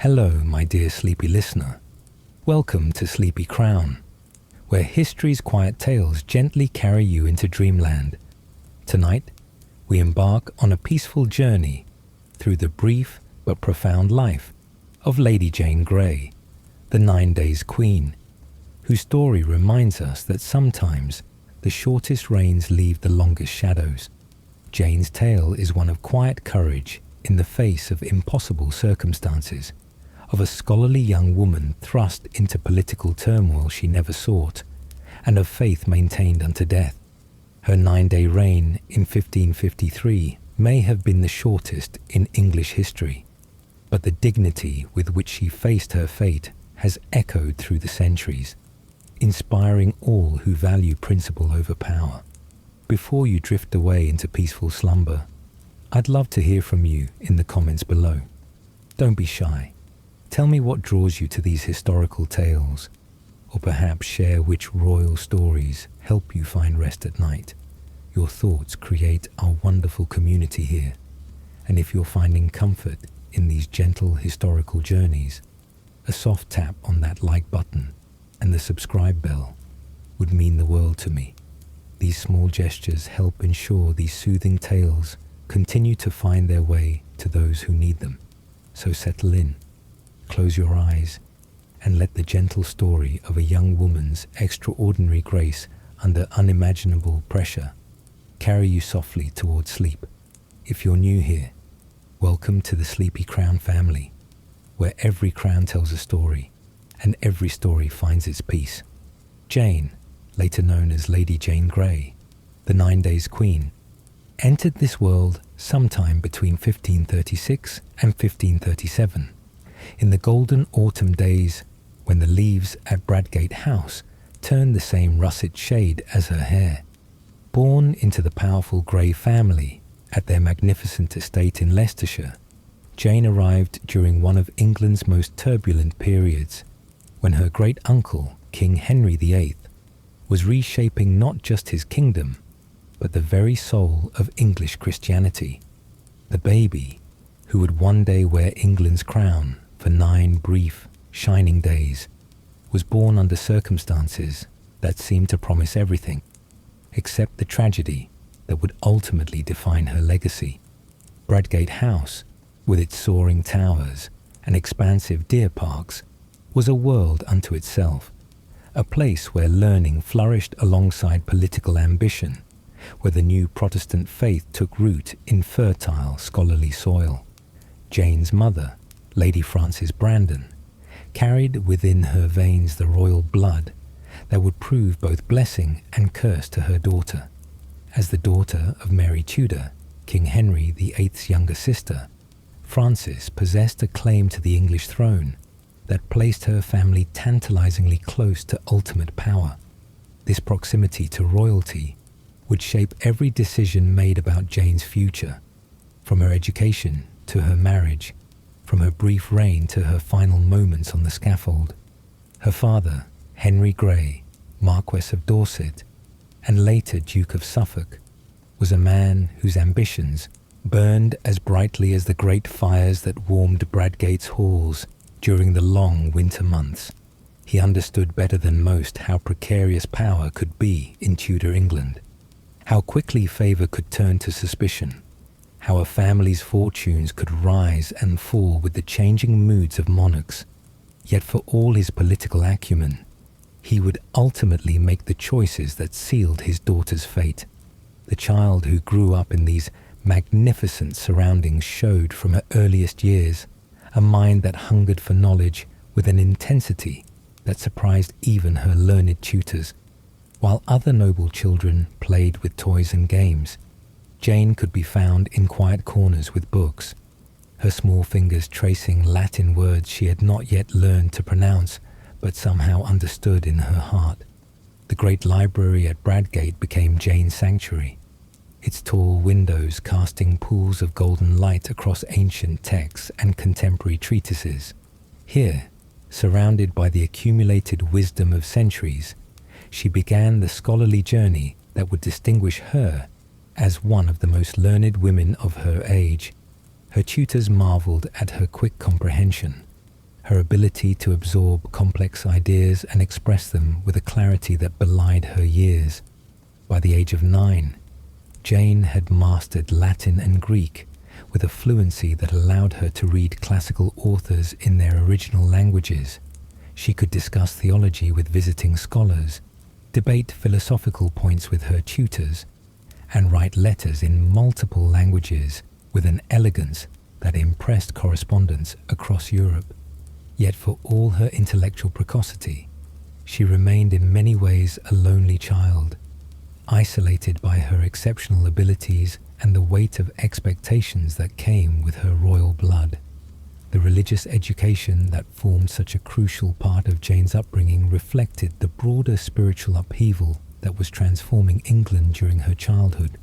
Hello, my dear sleepy listener. Welcome to Sleepy Crown, where history's quiet tales gently carry you into dreamland. Tonight, we embark on a peaceful journey through the brief but profound life of Lady Jane Grey, the 9 Days Queen, whose story reminds us that sometimes the shortest reigns leave the longest shadows. Jane's tale is one of quiet courage in the face of impossible circumstances, of a scholarly young woman thrust into political turmoil she never sought, and of faith maintained unto death. Her 9-day reign in 1553 may have been the shortest in English history, but the dignity with which she faced her fate has echoed through the centuries, inspiring all who value principle over power. Before you drift away into peaceful slumber, I'd love to hear from you in the comments below. Don't be shy. Tell me what draws you to these historical tales, or perhaps share which royal stories help you find rest at night. Your thoughts create our wonderful community here, and if you're finding comfort in these gentle historical journeys, a soft tap on that like button and the subscribe bell would mean the world to me. These small gestures help ensure these soothing tales continue to find their way to those who need them. So settle in, close your eyes, and let the gentle story of a young woman's extraordinary grace under unimaginable pressure carry you softly towards sleep. If you're new here, welcome to the Sleepy Crown family, where every crown tells a story and every story finds its peace. Jane, later known as Lady Jane Grey, the 9 Days Queen, entered this world sometime between 1536 and 1537, in the golden autumn days when the leaves at Bradgate House turned the same russet shade as her hair. Born into the powerful Grey family at their magnificent estate in Leicestershire, Jane arrived during one of England's most turbulent periods, when her great-uncle, King Henry VIII, was reshaping not just his kingdom, but the very soul of English Christianity. The baby, who would one day wear England's crown for 9 brief, shining days, was born under circumstances that seemed to promise everything, except the tragedy that would ultimately define her legacy. Bradgate House, with its soaring towers and expansive deer parks, was a world unto itself, a place where learning flourished alongside political ambition, where the new Protestant faith took root in fertile, scholarly soil. Jane's mother, Lady Frances Brandon, carried within her veins the royal blood that would prove both blessing and curse to her daughter. As the daughter of Mary Tudor, King Henry VIII's younger sister, Frances possessed a claim to the English throne that placed her family tantalizingly close to ultimate power. This proximity to royalty would shape every decision made about Jane's future, from her education to her marriage, from her brief reign to her final moments on the scaffold. Her father, Henry Grey, Marquess of Dorset, and later Duke of Suffolk, was a man whose ambitions burned as brightly as the great fires that warmed Bradgate's halls during the long winter months. He understood better than most how precarious power could be in Tudor England, how quickly favour could turn to suspicion, how a family's fortunes could rise and fall with the changing moods of monarchs. Yet for all his political acumen, he would ultimately make the choices that sealed his daughter's fate. The child who grew up in these magnificent surroundings showed from her earliest years a mind that hungered for knowledge with an intensity that surprised even her learned tutors. While other noble children played with toys and games, Jane could be found in quiet corners with books, her small fingers tracing Latin words she had not yet learned to pronounce but somehow understood in her heart. The great library at Bradgate became Jane's sanctuary, its tall windows casting pools of golden light across ancient texts and contemporary treatises. Here, surrounded by the accumulated wisdom of centuries, she began the scholarly journey that would distinguish her as one of the most learned women of her age. Her tutors marveled at her quick comprehension, her ability to absorb complex ideas and express them with a clarity that belied her years. By the age of 9, Jane had mastered Latin and Greek with a fluency that allowed her to read classical authors in their original languages. She could discuss theology with visiting scholars, debate philosophical points with her tutors, and write letters in multiple languages with an elegance that impressed correspondents across Europe. Yet for all her intellectual precocity, she remained in many ways a lonely child, isolated by her exceptional abilities and the weight of expectations that came with her royal blood. The religious education that formed such a crucial part of Jane's upbringing reflected the broader spiritual upheaval that was transforming England during her childhood.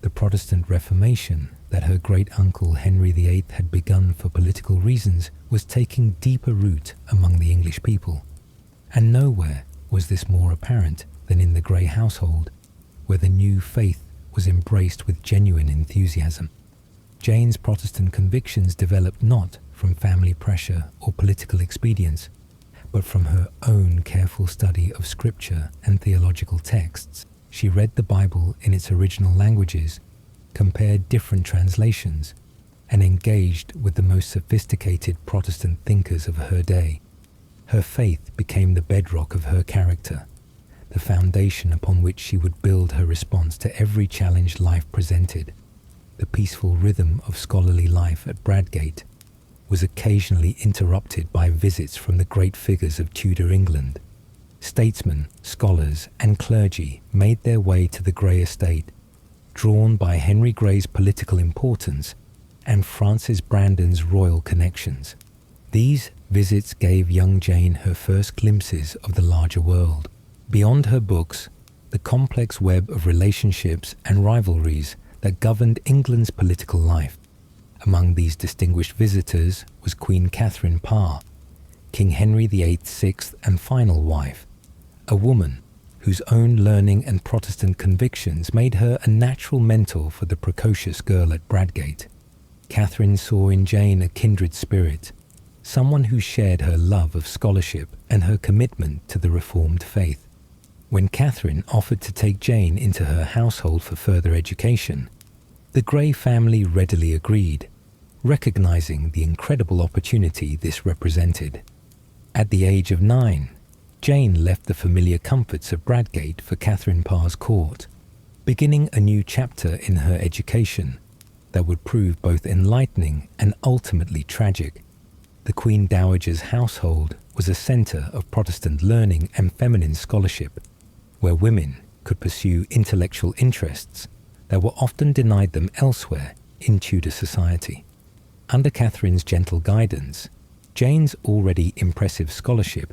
The Protestant Reformation that her great-uncle Henry VIII had begun for political reasons was taking deeper root among the English people. And nowhere was this more apparent than in the Grey household, where the new faith was embraced with genuine enthusiasm. Jane's Protestant convictions developed not from family pressure or political expedience, but from her own careful study of scripture and theological texts. She read the Bible in its original languages, compared different translations, and engaged with the most sophisticated Protestant thinkers of her day. Her faith became the bedrock of her character, the foundation upon which she would build her response to every challenge life presented. The peaceful rhythm of scholarly life at Bradgate was occasionally interrupted by visits from the great figures of Tudor England. Statesmen, scholars, and clergy made their way to the Grey estate, drawn by Henry Grey's political importance and Francis Brandon's royal connections. These visits gave young Jane her first glimpses of the larger world. Beyond her books, the complex web of relationships and rivalries that governed England's political life. Among these distinguished visitors was Queen Catherine Parr, King Henry VIII's sixth and final wife, a woman whose own learning and Protestant convictions made her a natural mentor for the precocious girl at Bradgate. Catherine saw in Jane a kindred spirit, someone who shared her love of scholarship and her commitment to the Reformed faith. When Catherine offered to take Jane into her household for further education, the Grey family readily agreed, recognizing the incredible opportunity this represented. At the age of 9, Jane left the familiar comforts of Bradgate for Catherine Parr's court, beginning a new chapter in her education that would prove both enlightening and ultimately tragic. The Queen Dowager's household was a centre of Protestant learning and feminine scholarship, where women could pursue intellectual interests that were often denied them elsewhere in Tudor society. Under Catherine's gentle guidance, Jane's already impressive scholarship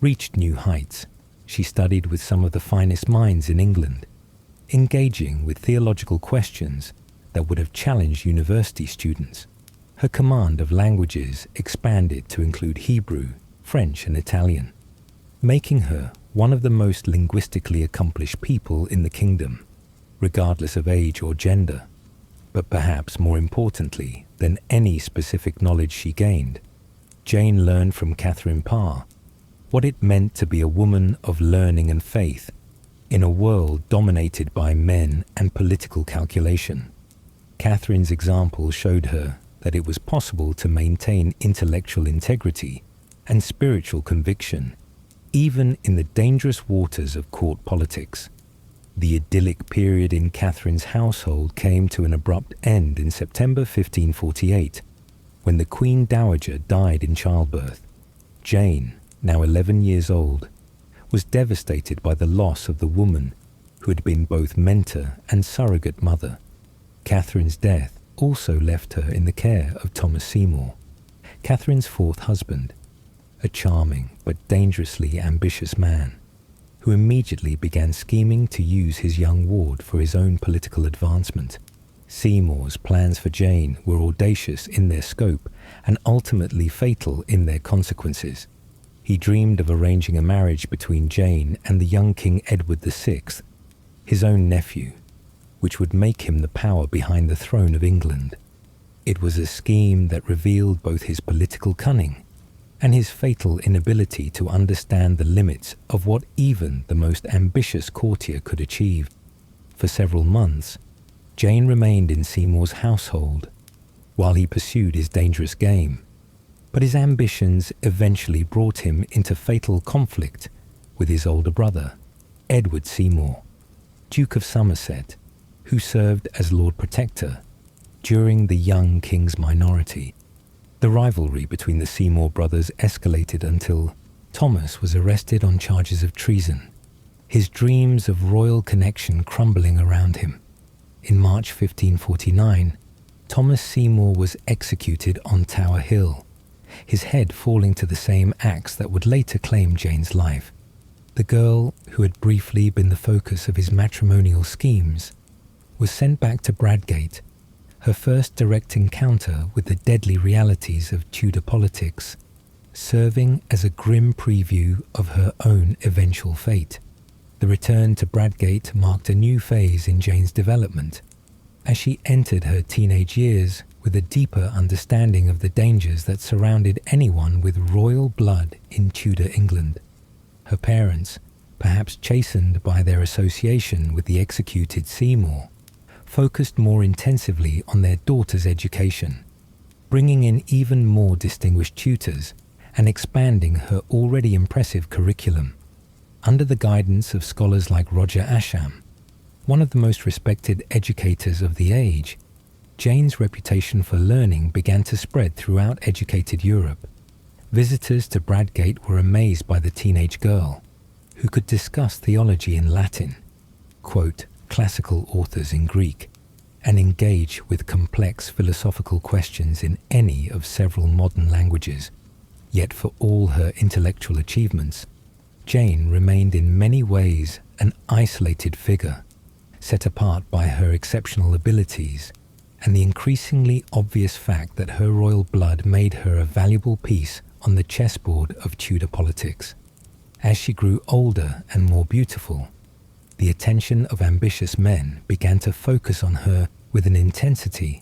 reached new heights. She studied with some of the finest minds in England, engaging with theological questions that would have challenged university students. Her command of languages expanded to include Hebrew, French, and Italian, making her one of the most linguistically accomplished people in the kingdom, regardless of age or gender. But perhaps more importantly than any specific knowledge she gained, Jane learned from Catherine Parr what it meant to be a woman of learning and faith in a world dominated by men and political calculation. Catherine's example showed her that it was possible to maintain intellectual integrity and spiritual conviction even in the dangerous waters of court politics. The idyllic period in Catherine's household came to an abrupt end in September 1548, when the Queen Dowager died in childbirth. Jane, now 11 years old, was devastated by the loss of the woman who had been both mentor and surrogate mother. Catherine's death also left her in the care of Thomas Seymour, Catherine's fourth husband, a charming but dangerously ambitious man, who immediately began scheming to use his young ward for his own political advancement. Seymour's plans for Jane were audacious in their scope and ultimately fatal in their consequences. He dreamed of arranging a marriage between Jane and the young King Edward VI, his own nephew, which would make him the power behind the throne of England. It was a scheme that revealed both his political cunning and his fatal inability to understand the limits of what even the most ambitious courtier could achieve. For several months, Jane remained in Seymour's household while he pursued his dangerous game, but his ambitions eventually brought him into fatal conflict with his older brother, Edward Seymour, Duke of Somerset, who served as Lord Protector during the young king's minority. The rivalry between the Seymour brothers escalated until Thomas was arrested on charges of treason, his dreams of royal connection crumbling around him. In March 1549, Thomas Seymour was executed on Tower Hill, his head falling to the same axe that would later claim Jane's life. The girl, who had briefly been the focus of his matrimonial schemes, was sent back to Bradgate, her first direct encounter with the deadly realities of Tudor politics, serving as a grim preview of her own eventual fate. The return to Bradgate marked a new phase in Jane's development, as she entered her teenage years with a deeper understanding of the dangers that surrounded anyone with royal blood in Tudor England. Her parents, perhaps chastened by their association with the executed Seymour, focused more intensively on their daughter's education, bringing in even more distinguished tutors and expanding her already impressive curriculum. Under the guidance of scholars like Roger Ascham, one of the most respected educators of the age, Jane's reputation for learning began to spread throughout educated Europe. Visitors to Bradgate were amazed by the teenage girl, who could discuss theology in Latin, quote classical authors in Greek, and engage with complex philosophical questions in any of several modern languages. Yet for all her intellectual achievements, Jane remained in many ways an isolated figure, set apart by her exceptional abilities and the increasingly obvious fact that her royal blood made her a valuable piece on the chessboard of Tudor politics. As she grew older and more beautiful, the attention of ambitious men began to focus on her with an intensity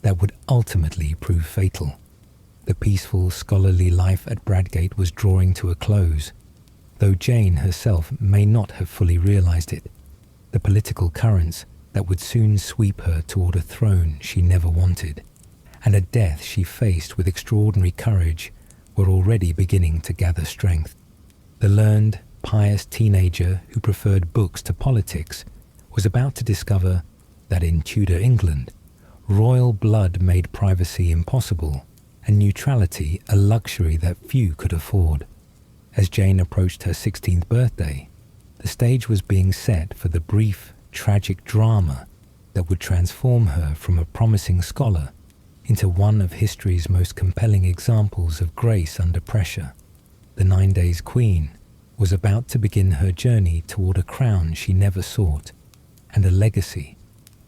that would ultimately prove fatal. The peaceful, scholarly life at Bradgate was drawing to a close, though Jane herself may not have fully realized it. The political currents that would soon sweep her toward a throne she never wanted, and a death she faced with extraordinary courage, were already beginning to gather strength. The learned, pious teenager who preferred books to politics was about to discover that in Tudor England, royal blood made privacy impossible and neutrality a luxury that few could afford. As Jane approached her 16th birthday, the stage was being set for the brief, tragic drama that would transform her from a promising scholar into one of history's most compelling examples of grace under pressure. The 9 Days Queen was about to begin her journey toward a crown she never sought, and a legacy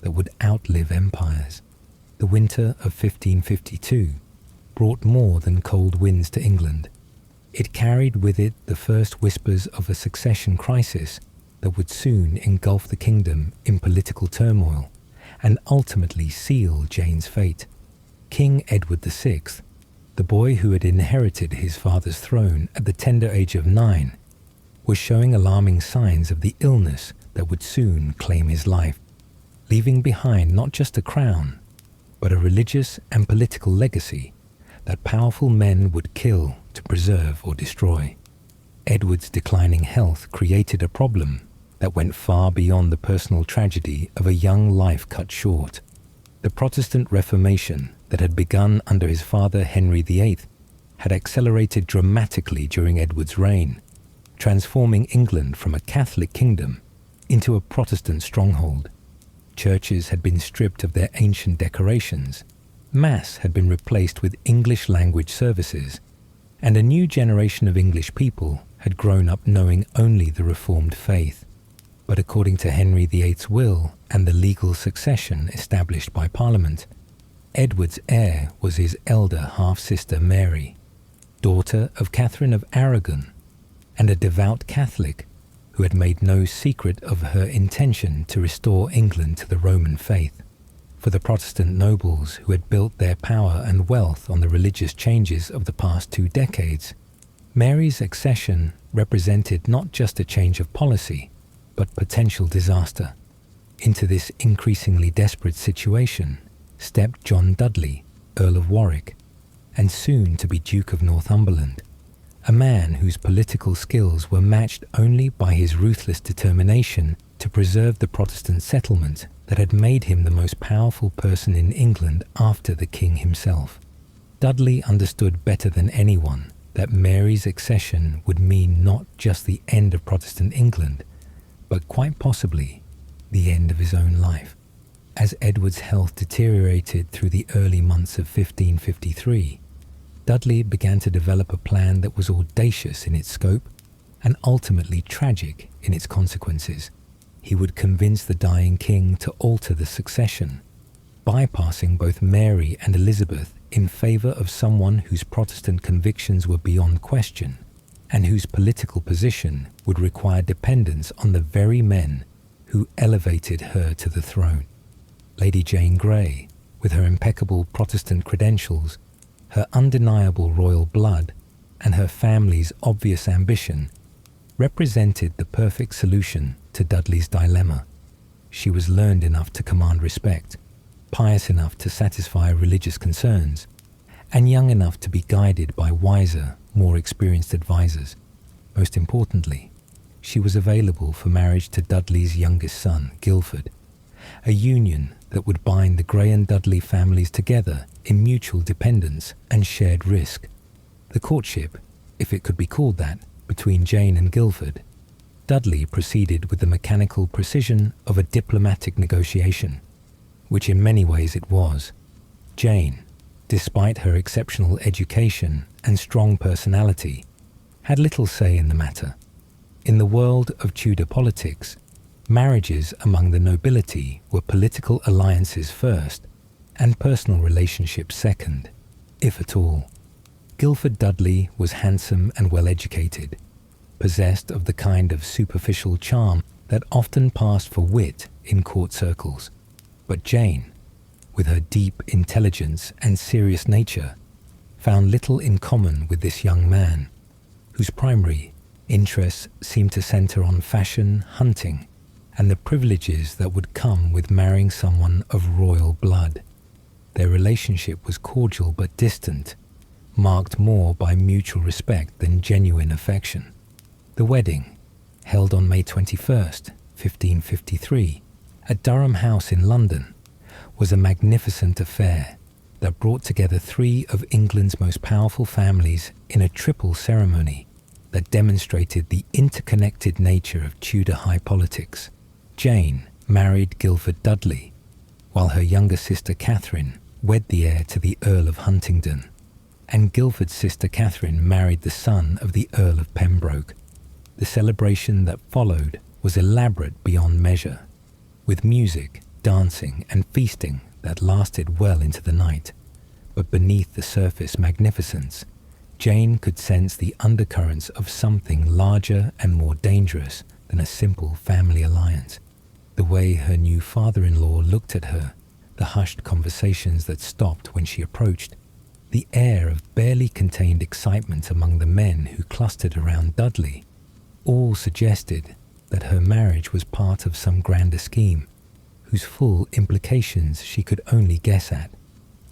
that would outlive empires. The winter of 1552 brought more than cold winds to England. It carried with it the first whispers of a succession crisis that would soon engulf the kingdom in political turmoil and ultimately seal Jane's fate. King Edward VI, the boy who had inherited his father's throne at the tender age of 9, was showing alarming signs of the illness that would soon claim his life, leaving behind not just a crown, but a religious and political legacy that powerful men would kill to preserve or destroy. Edward's declining health created a problem that went far beyond the personal tragedy of a young life cut short. The Protestant Reformation that had begun under his father Henry VIII had accelerated dramatically during Edward's reign, transforming England from a Catholic kingdom into a Protestant stronghold. Churches had been stripped of their ancient decorations, Mass had been replaced with English-language services, and a new generation of English people had grown up knowing only the Reformed faith. But according to Henry VIII's will and the legal succession established by Parliament, Edward's heir was his elder half-sister Mary, daughter of Catherine of Aragon, and a devout Catholic who had made no secret of her intention to restore England to the Roman faith. For the Protestant nobles who had built their power and wealth on the religious changes of the past 2 decades, Mary's accession represented not just a change of policy, but potential disaster. Into this increasingly desperate situation stepped John Dudley, Earl of Warwick, and soon to be Duke of Northumberland, a man whose political skills were matched only by his ruthless determination to preserve the Protestant settlement that had made him the most powerful person in England after the king himself. Dudley understood better than anyone that Mary's accession would mean not just the end of Protestant England, but quite possibly the end of his own life. As Edward's health deteriorated through the early months of 1553, Dudley began to develop a plan that was audacious in its scope and ultimately tragic in its consequences. He would convince the dying king to alter the succession, bypassing both Mary and Elizabeth in favour of someone whose Protestant convictions were beyond question and whose political position would require dependence on the very men who elevated her to the throne. Lady Jane Grey, with her impeccable Protestant credentials, her undeniable royal blood, and her family's obvious ambition, represented the perfect solution to Dudley's dilemma. She was learned enough to command respect, pious enough to satisfy religious concerns, and young enough to be guided by wiser, more experienced advisors. Most importantly, she was available for marriage to Dudley's youngest son, Guildford, a union that would bind the Grey and Dudley families together in mutual dependence and shared risk. The courtship, if it could be called that, between Jane and Guildford, Dudley proceeded with the mechanical precision of a diplomatic negotiation, which in many ways it was. Jane, despite her exceptional education and strong personality, had little say in the matter. In the world of Tudor politics, marriages among the nobility were political alliances first and personal relationships second, if at all. Guildford Dudley was handsome and well-educated, possessed of the kind of superficial charm that often passed for wit in court circles. But Jane, with her deep intelligence and serious nature, found little in common with this young man, whose primary interests seemed to centre on fashion, hunting, and the privileges that would come with marrying someone of royal blood. Their relationship was cordial but distant, marked more by mutual respect than genuine affection. The wedding, held on May 21st, 1553, at Durham House in London, was a magnificent affair that brought together 3 of England's most powerful families in a triple ceremony that demonstrated the interconnected nature of Tudor high politics. Jane married Guildford Dudley, while her younger sister Catherine wed the heir to the Earl of Huntingdon, and Guildford's sister Catherine married the son of the Earl of Pembroke. The celebration that followed was elaborate beyond measure, with music, dancing, and feasting that lasted well into the night. But beneath the surface magnificence, Jane could sense the undercurrents of something larger and more dangerous than a simple family alliance. The way her new father-in-law looked at her, the hushed conversations that stopped when she approached, the air of barely contained excitement among the men who clustered around Dudley, all suggested that her marriage was part of some grander scheme, whose full implications she could only guess at.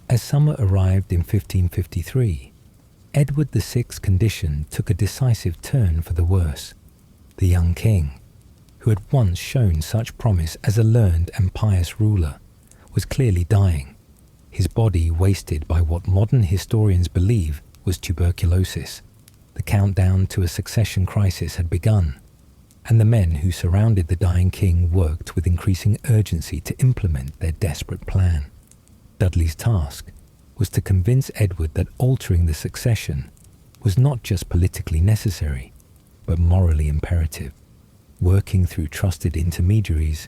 As summer arrived in 1553, Edward VI's condition took a decisive turn for the worse. The young king, who had once shown such promise as a learned and pious ruler, was clearly dying, his body wasted by what modern historians believe was tuberculosis. The countdown to a succession crisis had begun, and the men who surrounded the dying king worked with increasing urgency to implement their desperate plan. Dudley's task was to convince Edward that altering the succession was not just politically necessary, but morally imperative. Working through trusted intermediaries,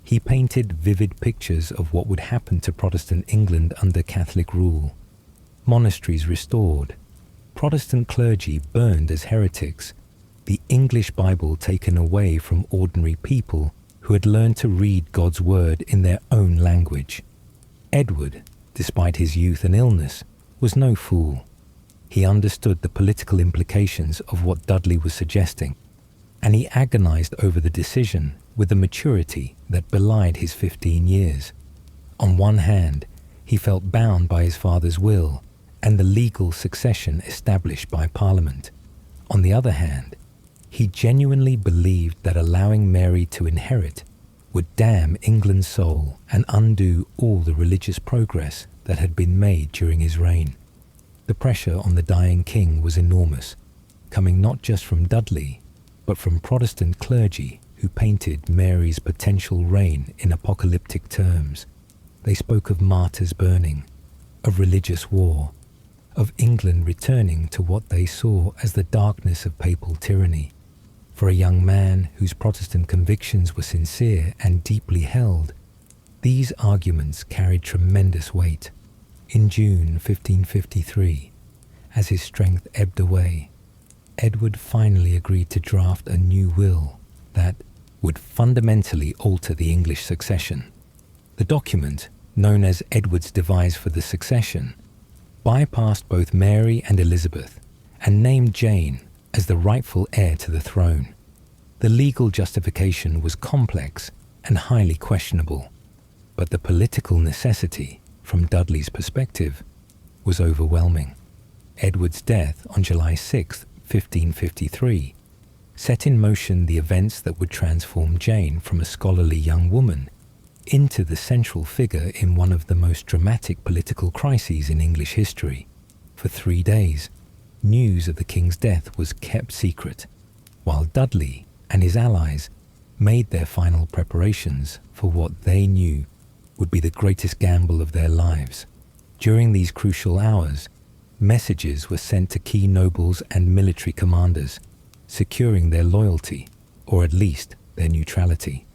he painted vivid pictures of what would happen to Protestant England under Catholic rule. Monasteries restored, Protestant clergy burned as heretics, the English Bible taken away from ordinary people who had learned to read God's word in their own language. Edward, despite his youth and illness, was no fool. He understood the political implications of what Dudley was suggesting, and he agonized over the decision with a maturity that belied his 15 years. On one hand, he felt bound by his father's will and the legal succession established by Parliament. On the other hand, he genuinely believed that allowing Mary to inherit would damn England's soul and undo all the religious progress that had been made during his reign. The pressure on the dying king was enormous, coming not just from Dudley, but from Protestant clergy who painted Mary's potential reign in apocalyptic terms. They spoke of martyrs burning, of religious war, of England returning to what they saw as the darkness of papal tyranny. For a young man whose Protestant convictions were sincere and deeply held, these arguments carried tremendous weight. In June 1553, as his strength ebbed away, Edward finally agreed to draft a new will that would fundamentally alter the English succession. The document, known as Edward's Devise for the Succession, bypassed both Mary and Elizabeth and named Jane as the rightful heir to the throne. The legal justification was complex and highly questionable, but the political necessity, from Dudley's perspective, was overwhelming. Edward's death on July 6, 1553, set in motion the events that would transform Jane from a scholarly young woman into the central figure in one of the most dramatic political crises in English history. For 3 days, news of the king's death was kept secret, while Dudley and his allies made their final preparations for what they knew would be the greatest gamble of their lives. During these crucial hours, messages were sent to key nobles and military commanders, securing their loyalty, or at least their neutrality.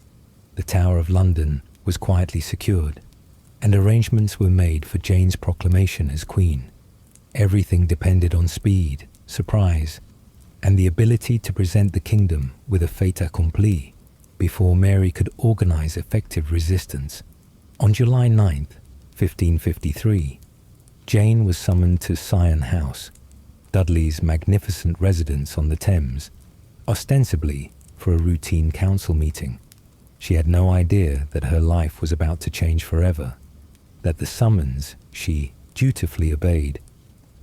The Tower of London was quietly secured, and arrangements were made for Jane's proclamation as Queen. Everything depended on speed, surprise, and the ability to present the kingdom with a fait accompli before Mary could organize effective resistance. On July 9, 1553, Jane was summoned to Sion House, Dudley's magnificent residence on the Thames, ostensibly for a routine council meeting. She had no idea that her life was about to change forever, that the summons she dutifully obeyed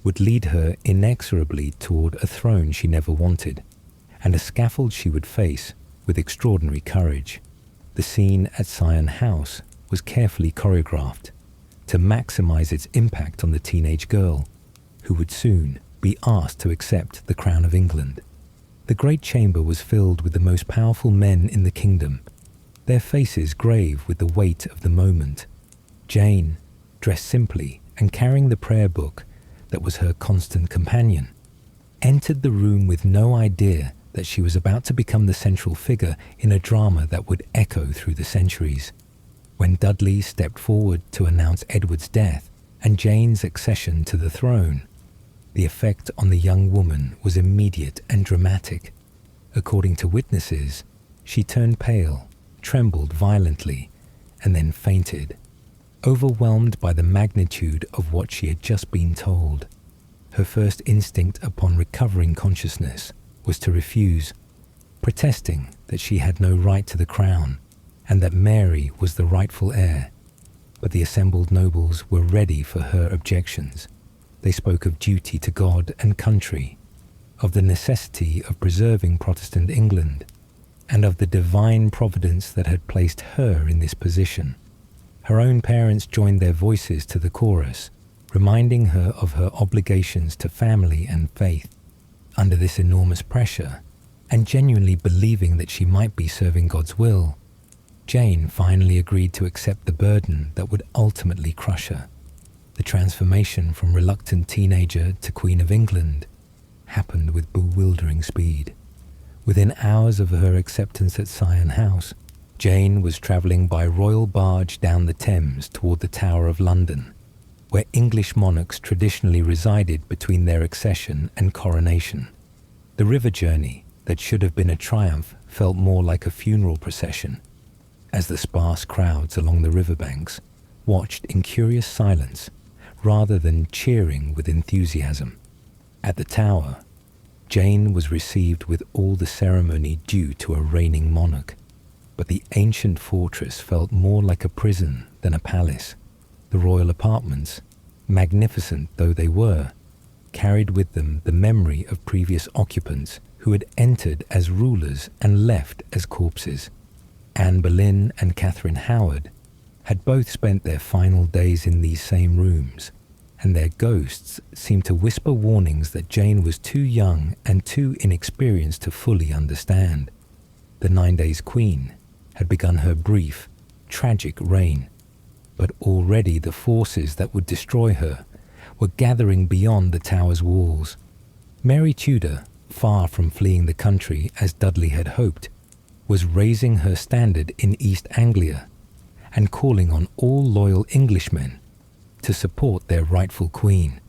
would lead her inexorably toward a throne she never wanted, and a scaffold she would face with extraordinary courage. The scene at Sion House was carefully choreographed to maximize its impact on the teenage girl, who would soon be asked to accept the crown of England. The great chamber was filled with the most powerful men in the kingdom, their faces grave with the weight of the moment. Jane, dressed simply and carrying the prayer book that was her constant companion, entered the room with no idea that she was about to become the central figure in a drama that would echo through the centuries. When Dudley stepped forward to announce Edward's death and Jane's accession to the throne, the effect on the young woman was immediate and dramatic. According to witnesses, she turned pale, trembled violently, and then fainted, overwhelmed by the magnitude of what she had just been told. Her first instinct upon recovering consciousness was to refuse, protesting that she had no right to the crown and that Mary was the rightful heir. But the assembled nobles were ready for her objections. They spoke of duty to God and country, of the necessity of preserving Protestant England, and of the divine providence that had placed her in this position. Her own parents joined their voices to the chorus, reminding her of her obligations to family and faith. Under this enormous pressure, and genuinely believing that she might be serving God's will, Jane finally agreed to accept the burden that would ultimately crush her. The transformation from reluctant teenager to Queen of England happened with bewildering speed. Within hours of her acceptance at Sion House, Jane was travelling by royal barge down the Thames toward the Tower of London, where English monarchs traditionally resided between their accession and coronation. The river journey that should have been a triumph felt more like a funeral procession, as the sparse crowds along the riverbanks watched in curious silence rather than cheering with enthusiasm. At the Tower, Jane was received with all the ceremony due to a reigning monarch, but the ancient fortress felt more like a prison than a palace. The royal apartments, magnificent though they were, carried with them the memory of previous occupants who had entered as rulers and left as corpses. Anne Boleyn and Catherine Howard had both spent their final days in these same rooms, and their ghosts seemed to whisper warnings that Jane was too young and too inexperienced to fully understand. The 9 Days Queen had begun her brief, tragic reign, but already the forces that would destroy her were gathering beyond the Tower's walls. Mary Tudor, far from fleeing the country as Dudley had hoped, was raising her standard in East Anglia and calling on all loyal Englishmen to support their rightful queen.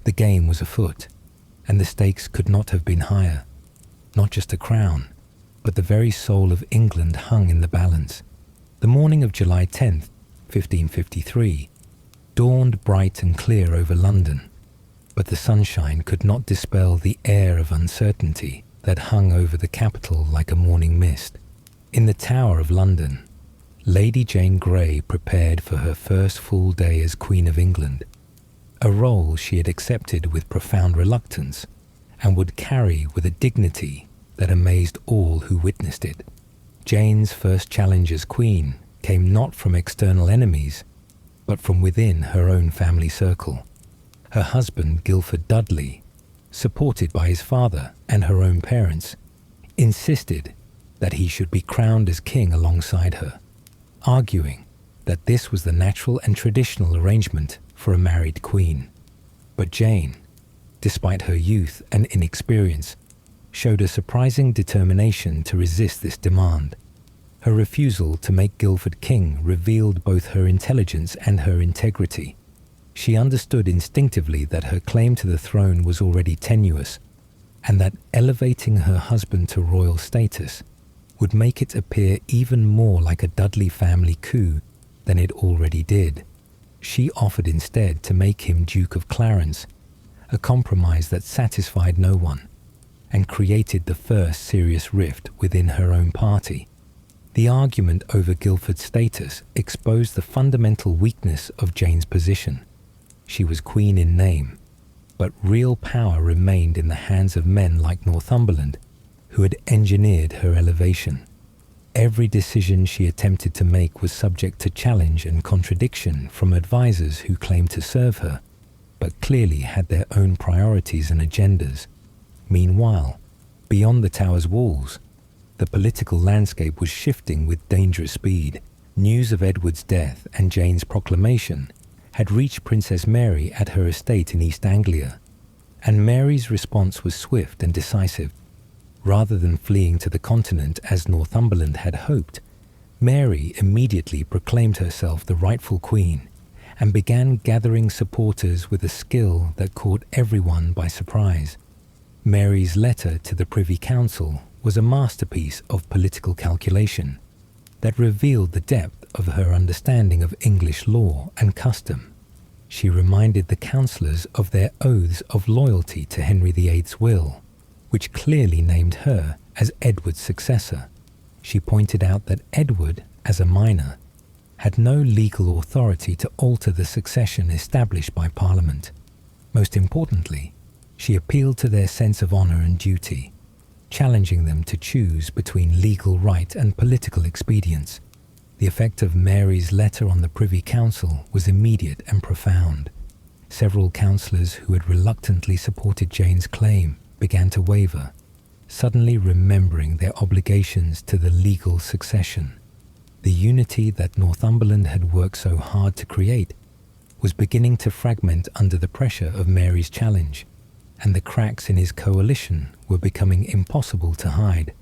The game was afoot, and the stakes could not have been higher. Not just a crown, but the very soul of England hung in the balance. The morning of July 10th, 1553, dawned bright and clear over London, but the sunshine could not dispel the air of uncertainty that hung over the capital like a morning mist. In the Tower of London, Lady Jane Grey prepared for her first full day as Queen of England, a role she had accepted with profound reluctance and would carry with a dignity that amazed all who witnessed it. Jane's first challenge as Queen came not from external enemies, but from within her own family circle. Her husband, Guildford Dudley, supported by his father and her own parents, insisted that he should be crowned as king alongside her, arguing that this was the natural and traditional arrangement for a married queen. But Jane, despite her youth and inexperience, showed a surprising determination to resist this demand. Her refusal to make Guildford king revealed both her intelligence and her integrity. She understood instinctively that her claim to the throne was already tenuous, and that elevating her husband to royal status would make it appear even more like a Dudley family coup than it already did. She offered instead to make him Duke of Clarence, a compromise that satisfied no one, and created the first serious rift within her own party. The argument over Guildford's status exposed the fundamental weakness of Jane's position. She was queen in name, but real power remained in the hands of men like Northumberland, who had engineered her elevation. Every decision she attempted to make was subject to challenge and contradiction from advisors who claimed to serve her, but clearly had their own priorities and agendas. Meanwhile, beyond the Tower's walls, the political landscape was shifting with dangerous speed. News of Edward's death and Jane's proclamation had reached Princess Mary at her estate in East Anglia, and Mary's response was swift and decisive. Rather than fleeing to the continent as Northumberland had hoped, Mary immediately proclaimed herself the rightful queen and began gathering supporters with a skill that caught everyone by surprise. Mary's letter to the Privy Council was a masterpiece of political calculation that revealed the depth of her understanding of English law and custom. She reminded the councillors of their oaths of loyalty to Henry VIII's will, which clearly named her as Edward's successor. She pointed out that Edward, as a minor, had no legal authority to alter the succession established by Parliament. Most importantly, she appealed to their sense of honour and duty, challenging them to choose between legal right and political expedience. The effect of Mary's letter on the Privy Council was immediate and profound. Several councillors who had reluctantly supported Jane's claim began to waver, suddenly remembering their obligations to the legal succession. The unity that Northumberland had worked so hard to create was beginning to fragment under the pressure of Mary's challenge, and the cracks in his coalition were becoming impossible to hide.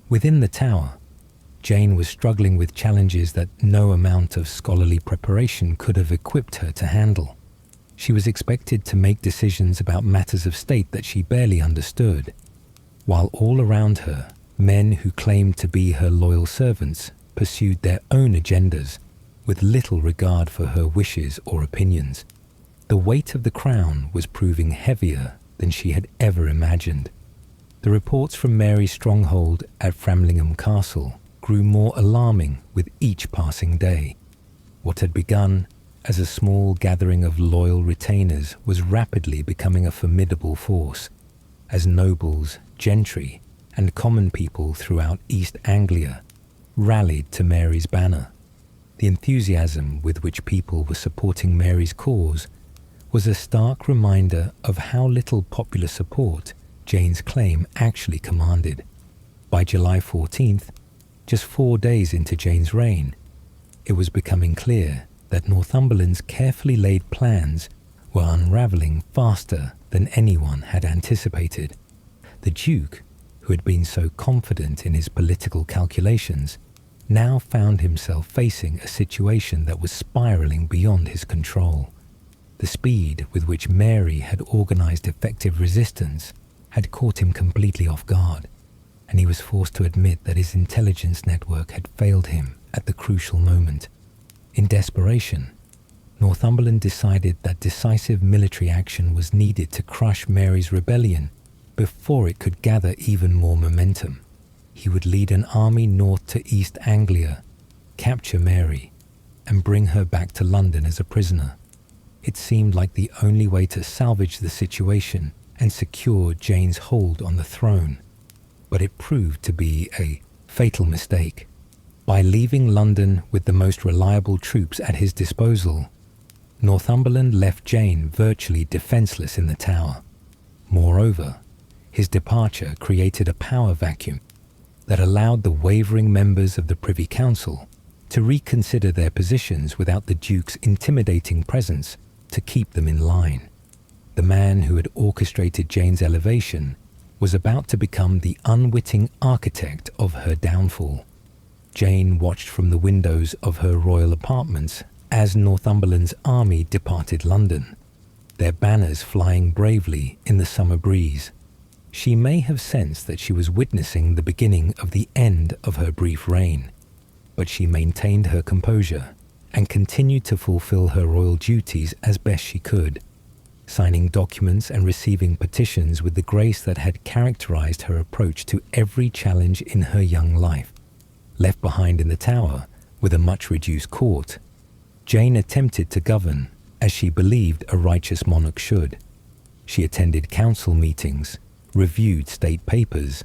Within the Tower, Jane was struggling with challenges that no amount of scholarly preparation could have equipped her to handle. She was expected to make decisions about matters of state that she barely understood, while all around her, men who claimed to be her loyal servants pursued their own agendas with little regard for her wishes or opinions. The weight of the crown was proving heavier than she had ever imagined. The reports from Mary's stronghold at Framlingham Castle grew more alarming with each passing day. What had begun as a small gathering of loyal retainers was rapidly becoming a formidable force, as nobles, gentry, and common people throughout East Anglia rallied to Mary's banner. The enthusiasm with which people were supporting Mary's cause was a stark reminder of how little popular support Jane's claim actually commanded. By July 14th, just 4 days into Jane's reign, it was becoming clear that Northumberland's carefully laid plans were unravelling faster than anyone had anticipated. The Duke, who had been so confident in his political calculations, now found himself facing a situation that was spiralling beyond his control. The speed with which Mary had organised effective resistance had caught him completely off guard, and he was forced to admit that his intelligence network had failed him at the crucial moment. In desperation, Northumberland decided that decisive military action was needed to crush Mary's rebellion before it could gather even more momentum. He would lead an army north to East Anglia, capture Mary, and bring her back to London as a prisoner. It seemed like the only way to salvage the situation and secure Jane's hold on the throne, but it proved to be a fatal mistake. By leaving London with the most reliable troops at his disposal, Northumberland left Jane virtually defenceless in the Tower. Moreover, his departure created a power vacuum that allowed the wavering members of the Privy Council to reconsider their positions without the Duke's intimidating presence to keep them in line. The man who had orchestrated Jane's elevation was about to become the unwitting architect of her downfall. Jane watched from the windows of her royal apartments as Northumberland's army departed London, their banners flying bravely in the summer breeze. She may have sensed that she was witnessing the beginning of the end of her brief reign, but she maintained her composure and continued to fulfill her royal duties as best she could, signing documents and receiving petitions with the grace that had characterized her approach to every challenge in her young life. Left behind in the Tower with a much-reduced court, Jane attempted to govern as she believed a righteous monarch should. She attended council meetings, reviewed state papers,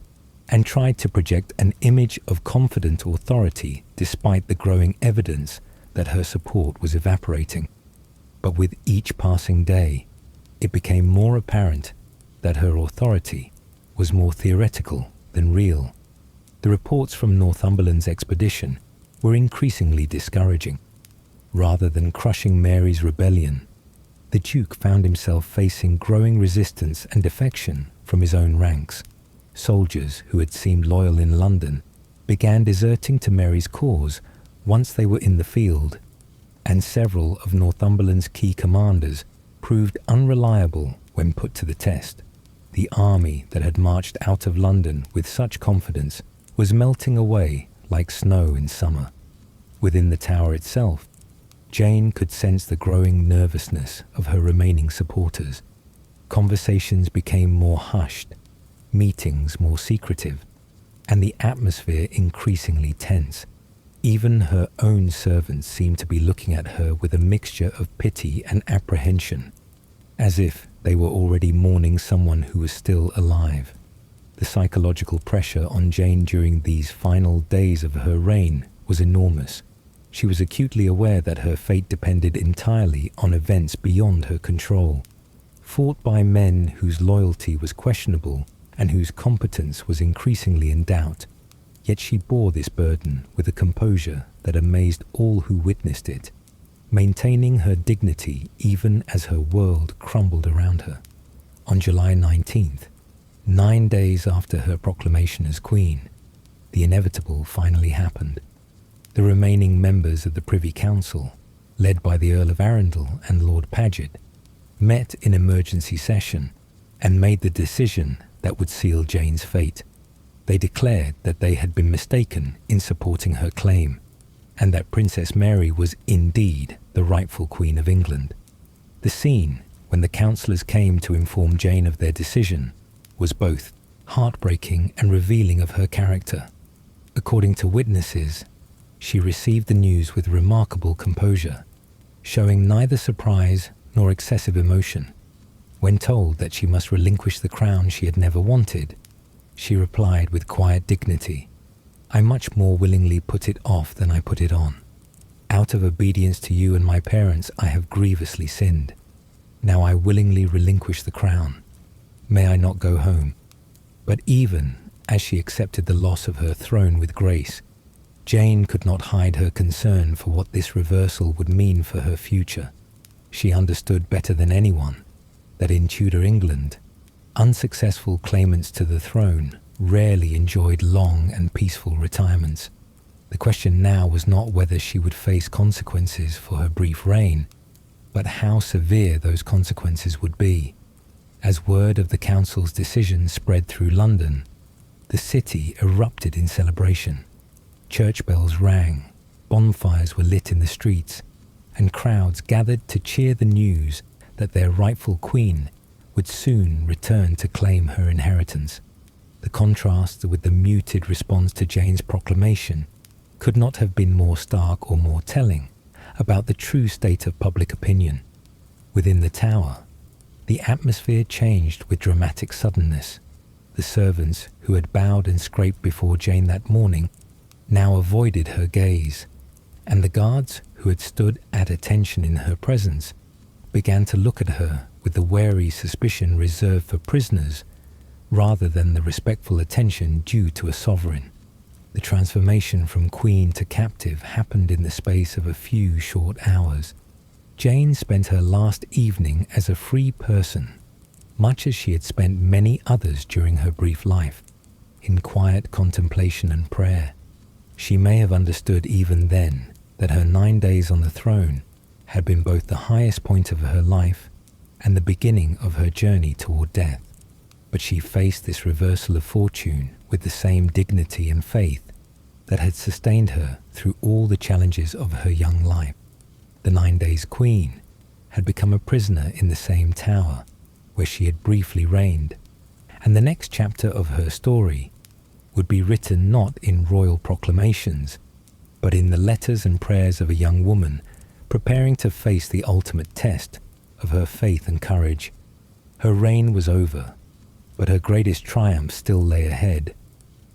and tried to project an image of confident authority despite the growing evidence that her support was evaporating. But with each passing day, it became more apparent that her authority was more theoretical than real. The reports from Northumberland's expedition were increasingly discouraging. Rather than crushing Mary's rebellion, the Duke found himself facing growing resistance and defection from his own ranks. Soldiers who had seemed loyal in London began deserting to Mary's cause once they were in the field, and several of Northumberland's key commanders proved unreliable when put to the test. The army that had marched out of London with such confidence was melting away like snow in summer. Within the Tower itself, Jane could sense the growing nervousness of her remaining supporters. Conversations became more hushed, meetings more secretive, and the atmosphere increasingly tense. Even her own servants seemed to be looking at her with a mixture of pity and apprehension, as if they were already mourning someone who was still alive. The psychological pressure on Jane during these final days of her reign was enormous. She was acutely aware that her fate depended entirely on events beyond her control, fought by men whose loyalty was questionable and whose competence was increasingly in doubt. Yet she bore this burden with a composure that amazed all who witnessed it, maintaining her dignity even as her world crumbled around her. On July 19th, 9 days after her proclamation as Queen, the inevitable finally happened. The remaining members of the Privy Council, led by the Earl of Arundel and Lord Paget, met in emergency session and made the decision that would seal Jane's fate. They declared that they had been mistaken in supporting her claim. and that Princess Mary was indeed the rightful Queen of England. The scene, when the councillors came to inform Jane of their decision, was both heartbreaking and revealing of her character. According to witnesses, she received the news with remarkable composure, showing neither surprise nor excessive emotion. When told that she must relinquish the crown she had never wanted, she replied with quiet dignity, "I much more willingly put it off than I put it on. Out of obedience to you and my parents I have grievously sinned. Now I willingly relinquish the crown. May I not go home?" But even as she accepted the loss of her throne with grace, Jane could not hide her concern for what this reversal would mean for her future. She understood better than anyone that in Tudor England, unsuccessful claimants to the throne rarely enjoyed long and peaceful retirements. The question now was not whether she would face consequences for her brief reign, but how severe those consequences would be. As word of the council's decision spread through London, the city erupted in celebration. Church bells rang, bonfires were lit in the streets, and crowds gathered to cheer the news that their rightful queen would soon return to claim her inheritance. The contrast with the muted response to Jane's proclamation could not have been more stark or more telling about the true state of public opinion. Within the Tower, the atmosphere changed with dramatic suddenness. The servants who had bowed and scraped before Jane that morning now avoided her gaze, and the guards who had stood at attention in her presence began to look at her with the wary suspicion reserved for prisoners rather than the respectful attention due to a sovereign. The transformation from queen to captive happened in the space of a few short hours. Jane spent her last evening as a free person, much as she had spent many others during her brief life, in quiet contemplation and prayer. She may have understood even then that her 9 days on the throne had been both the highest point of her life and the beginning of her journey toward death. But she faced this reversal of fortune with the same dignity and faith that had sustained her through all the challenges of her young life. The 9 days queen had become a prisoner in the same tower where she had briefly reigned, and the next chapter of her story would be written not in royal proclamations, but in the letters and prayers of a young woman preparing to face the ultimate test of her faith and courage. Her reign was over, but her greatest triumph still lay ahead,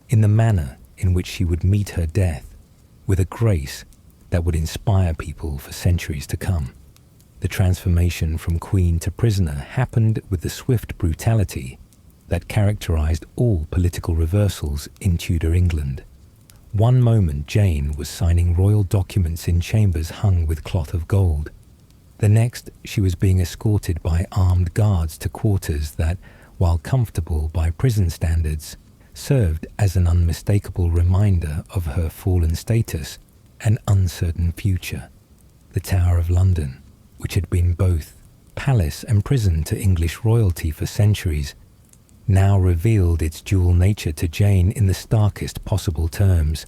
in the manner in which she would meet her death with a grace that would inspire people for centuries to come. The transformation from queen to prisoner happened with the swift brutality that characterized all political reversals in Tudor England. One moment Jane was signing royal documents in chambers hung with cloth of gold. The next she was being escorted by armed guards to quarters that, while comfortable by prison standards, served as an unmistakable reminder of her fallen status and uncertain future. The Tower of London, which had been both palace and prison to English royalty for centuries, now revealed its dual nature to Jane in the starkest possible terms.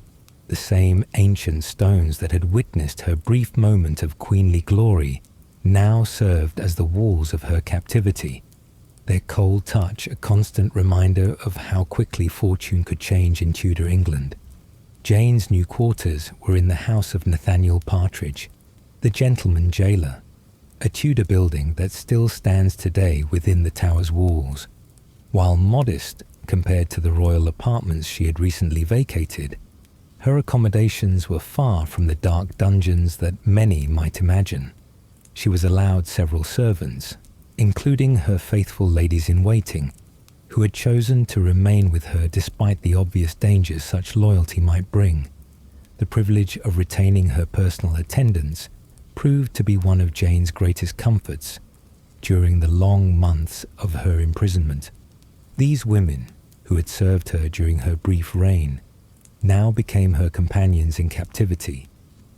The same ancient stones that had witnessed her brief moment of queenly glory now served as the walls of her captivity, their cold touch a constant reminder of how quickly fortune could change in Tudor England. Jane's new quarters were in the house of Nathaniel Partridge, the gentleman jailer, a Tudor building that still stands today within the tower's walls. While modest compared to the royal apartments she had recently vacated, her accommodations were far from the dark dungeons that many might imagine. She was allowed several servants, including her faithful ladies-in-waiting, who had chosen to remain with her despite the obvious dangers such loyalty might bring. The privilege of retaining her personal attendants proved to be one of Jane's greatest comforts during the long months of her imprisonment. These women, who had served her during her brief reign, now became her companions in captivity,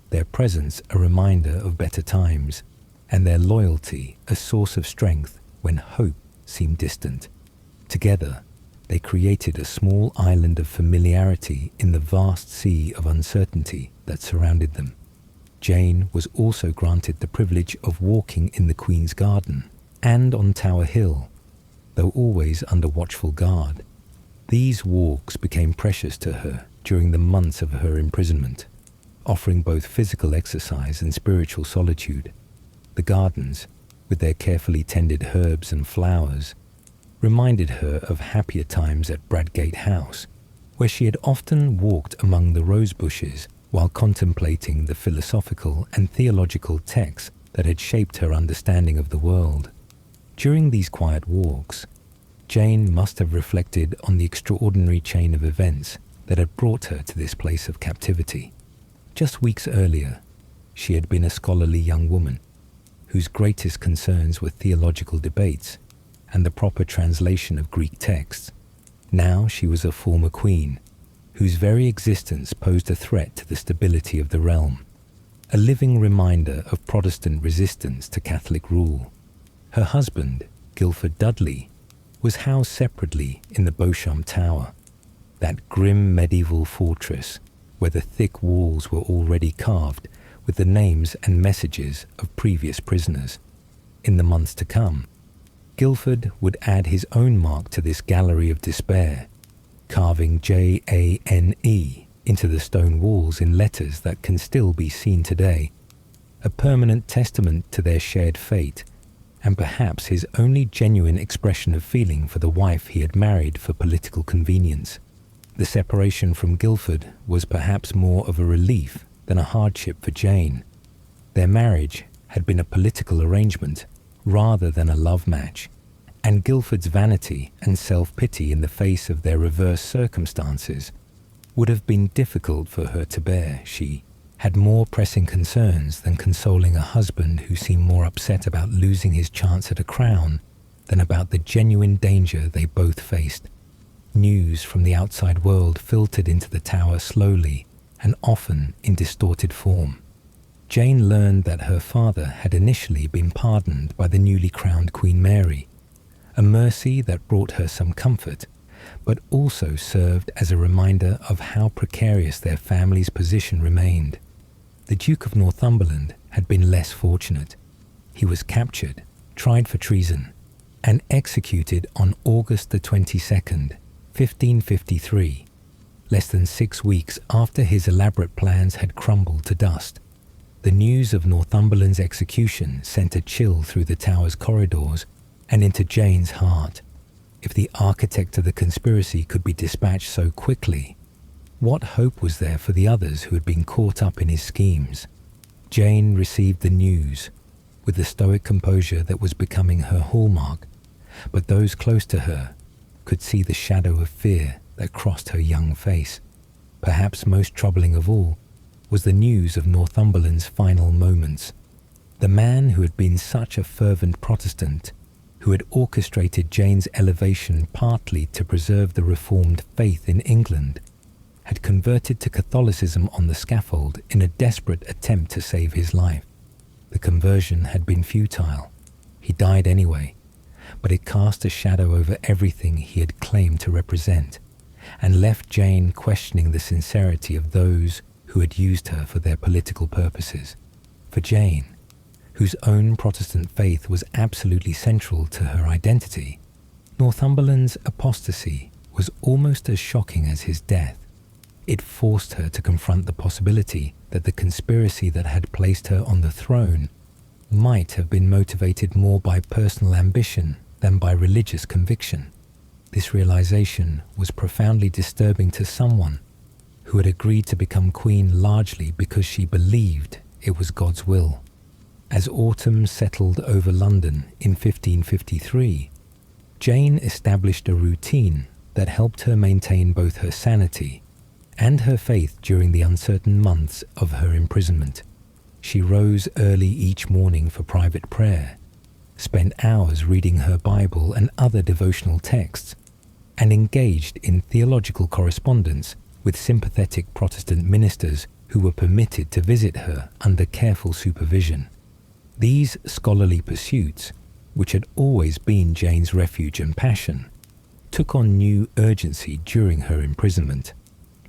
their presence a reminder of better times, and their loyalty a source of strength when hope seemed distant. Together, they created a small island of familiarity in the vast sea of uncertainty that surrounded them. Jane was also granted the privilege of walking in the Queen's Garden and on Tower Hill, though always under watchful guard. These walks became precious to her during the months of her imprisonment, offering both physical exercise and spiritual solitude. The gardens, with their carefully tended herbs and flowers, reminded her of happier times at Bradgate House, where she had often walked among the rose bushes while contemplating the philosophical and theological texts that had shaped her understanding of the world. During these quiet walks, Jane must have reflected on the extraordinary chain of events that had brought her to this place of captivity. Just weeks earlier, she had been a scholarly young woman whose greatest concerns were theological debates and the proper translation of Greek texts. Now she was a former queen, whose very existence posed a threat to the stability of the realm, a living reminder of Protestant resistance to Catholic rule. Her husband, Guildford Dudley, was housed separately in the Beauchamp Tower, that grim medieval fortress where the thick walls were already carved with the names and messages of previous prisoners. In the months to come, Guildford would add his own mark to this gallery of despair, carving JANE into the stone walls in letters that can still be seen today, a permanent testament to their shared fate, and perhaps his only genuine expression of feeling for the wife he had married for political convenience. The separation from Guildford was perhaps more of a relief than a hardship for Jane. Their marriage had been a political arrangement rather than a love match, and Guildford's vanity and self-pity in the face of their reverse circumstances would have been difficult for her to bear. She had more pressing concerns than consoling a husband who seemed more upset about losing his chance at a crown than about the genuine danger they both faced. News from the outside world filtered into the tower slowly and often in distorted form. Jane learned that her father had initially been pardoned by the newly crowned Queen Mary, a mercy that brought her some comfort, but also served as a reminder of how precarious their family's position remained. The Duke of Northumberland had been less fortunate. He was captured, tried for treason, and executed on August the 22nd, 1553, less than 6 weeks after his elaborate plans had crumbled to dust. The news of Northumberland's execution sent a chill through the tower's corridors and into Jane's heart. If the architect of the conspiracy could be dispatched so quickly, what hope was there for the others who had been caught up in his schemes? Jane received the news with the stoic composure that was becoming her hallmark, but those close to her could see the shadow of fear that crossed her young face. Perhaps most troubling of all was the news of Northumberland's final moments. The man who had been such a fervent Protestant, who had orchestrated Jane's elevation partly to preserve the Reformed faith in England, had converted to Catholicism on the scaffold in a desperate attempt to save his life. The conversion had been futile. He died anyway, but it cast a shadow over everything he had claimed to represent, and left Jane questioning the sincerity of those who had used her for their political purposes. For Jane, whose own Protestant faith was absolutely central to her identity, Northumberland's apostasy was almost as shocking as his death. It forced her to confront the possibility that the conspiracy that had placed her on the throne might have been motivated more by personal ambition than by religious conviction. This realization was profoundly disturbing to someone who had agreed to become queen largely because she believed it was God's will. As autumn settled over London in 1553, Jane established a routine that helped her maintain both her sanity and her faith during the uncertain months of her imprisonment. She rose early each morning for private prayer, spent hours reading her Bible and other devotional texts, and engaged in theological correspondence with sympathetic Protestant ministers who were permitted to visit her under careful supervision. These scholarly pursuits, which had always been Jane's refuge and passion, took on new urgency during her imprisonment.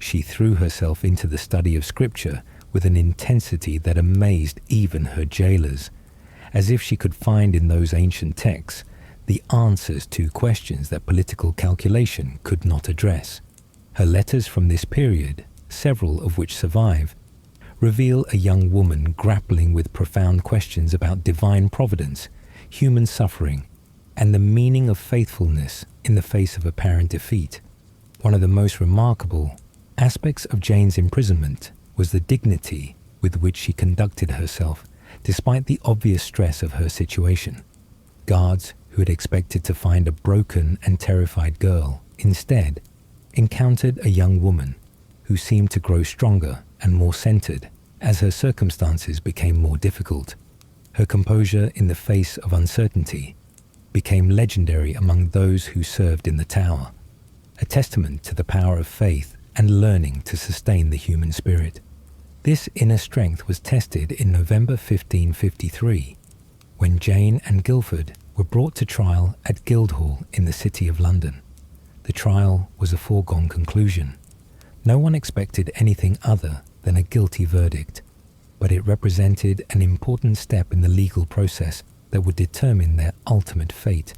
She threw herself into the study of Scripture with an intensity that amazed even her jailers, as if she could find in those ancient texts the answers to questions that political calculation could not address. Her letters from this period, several of which survive, reveal a young woman grappling with profound questions about divine providence, human suffering, and the meaning of faithfulness in the face of apparent defeat. One of the most remarkable aspects of Jane's imprisonment was the dignity with which she conducted herself, despite the obvious stress of her situation. Guards who had expected to find a broken and terrified girl instead encountered a young woman who seemed to grow stronger and more centered as her circumstances became more difficult. Her composure in the face of uncertainty became legendary among those who served in the tower, a testament to the power of faith and learning to sustain the human spirit. This inner strength was tested in November 1553, when Jane and Guildford were brought to trial at Guildhall in the City of London. The trial was a foregone conclusion. No one expected anything other than a guilty verdict, but it represented an important step in the legal process that would determine their ultimate fate.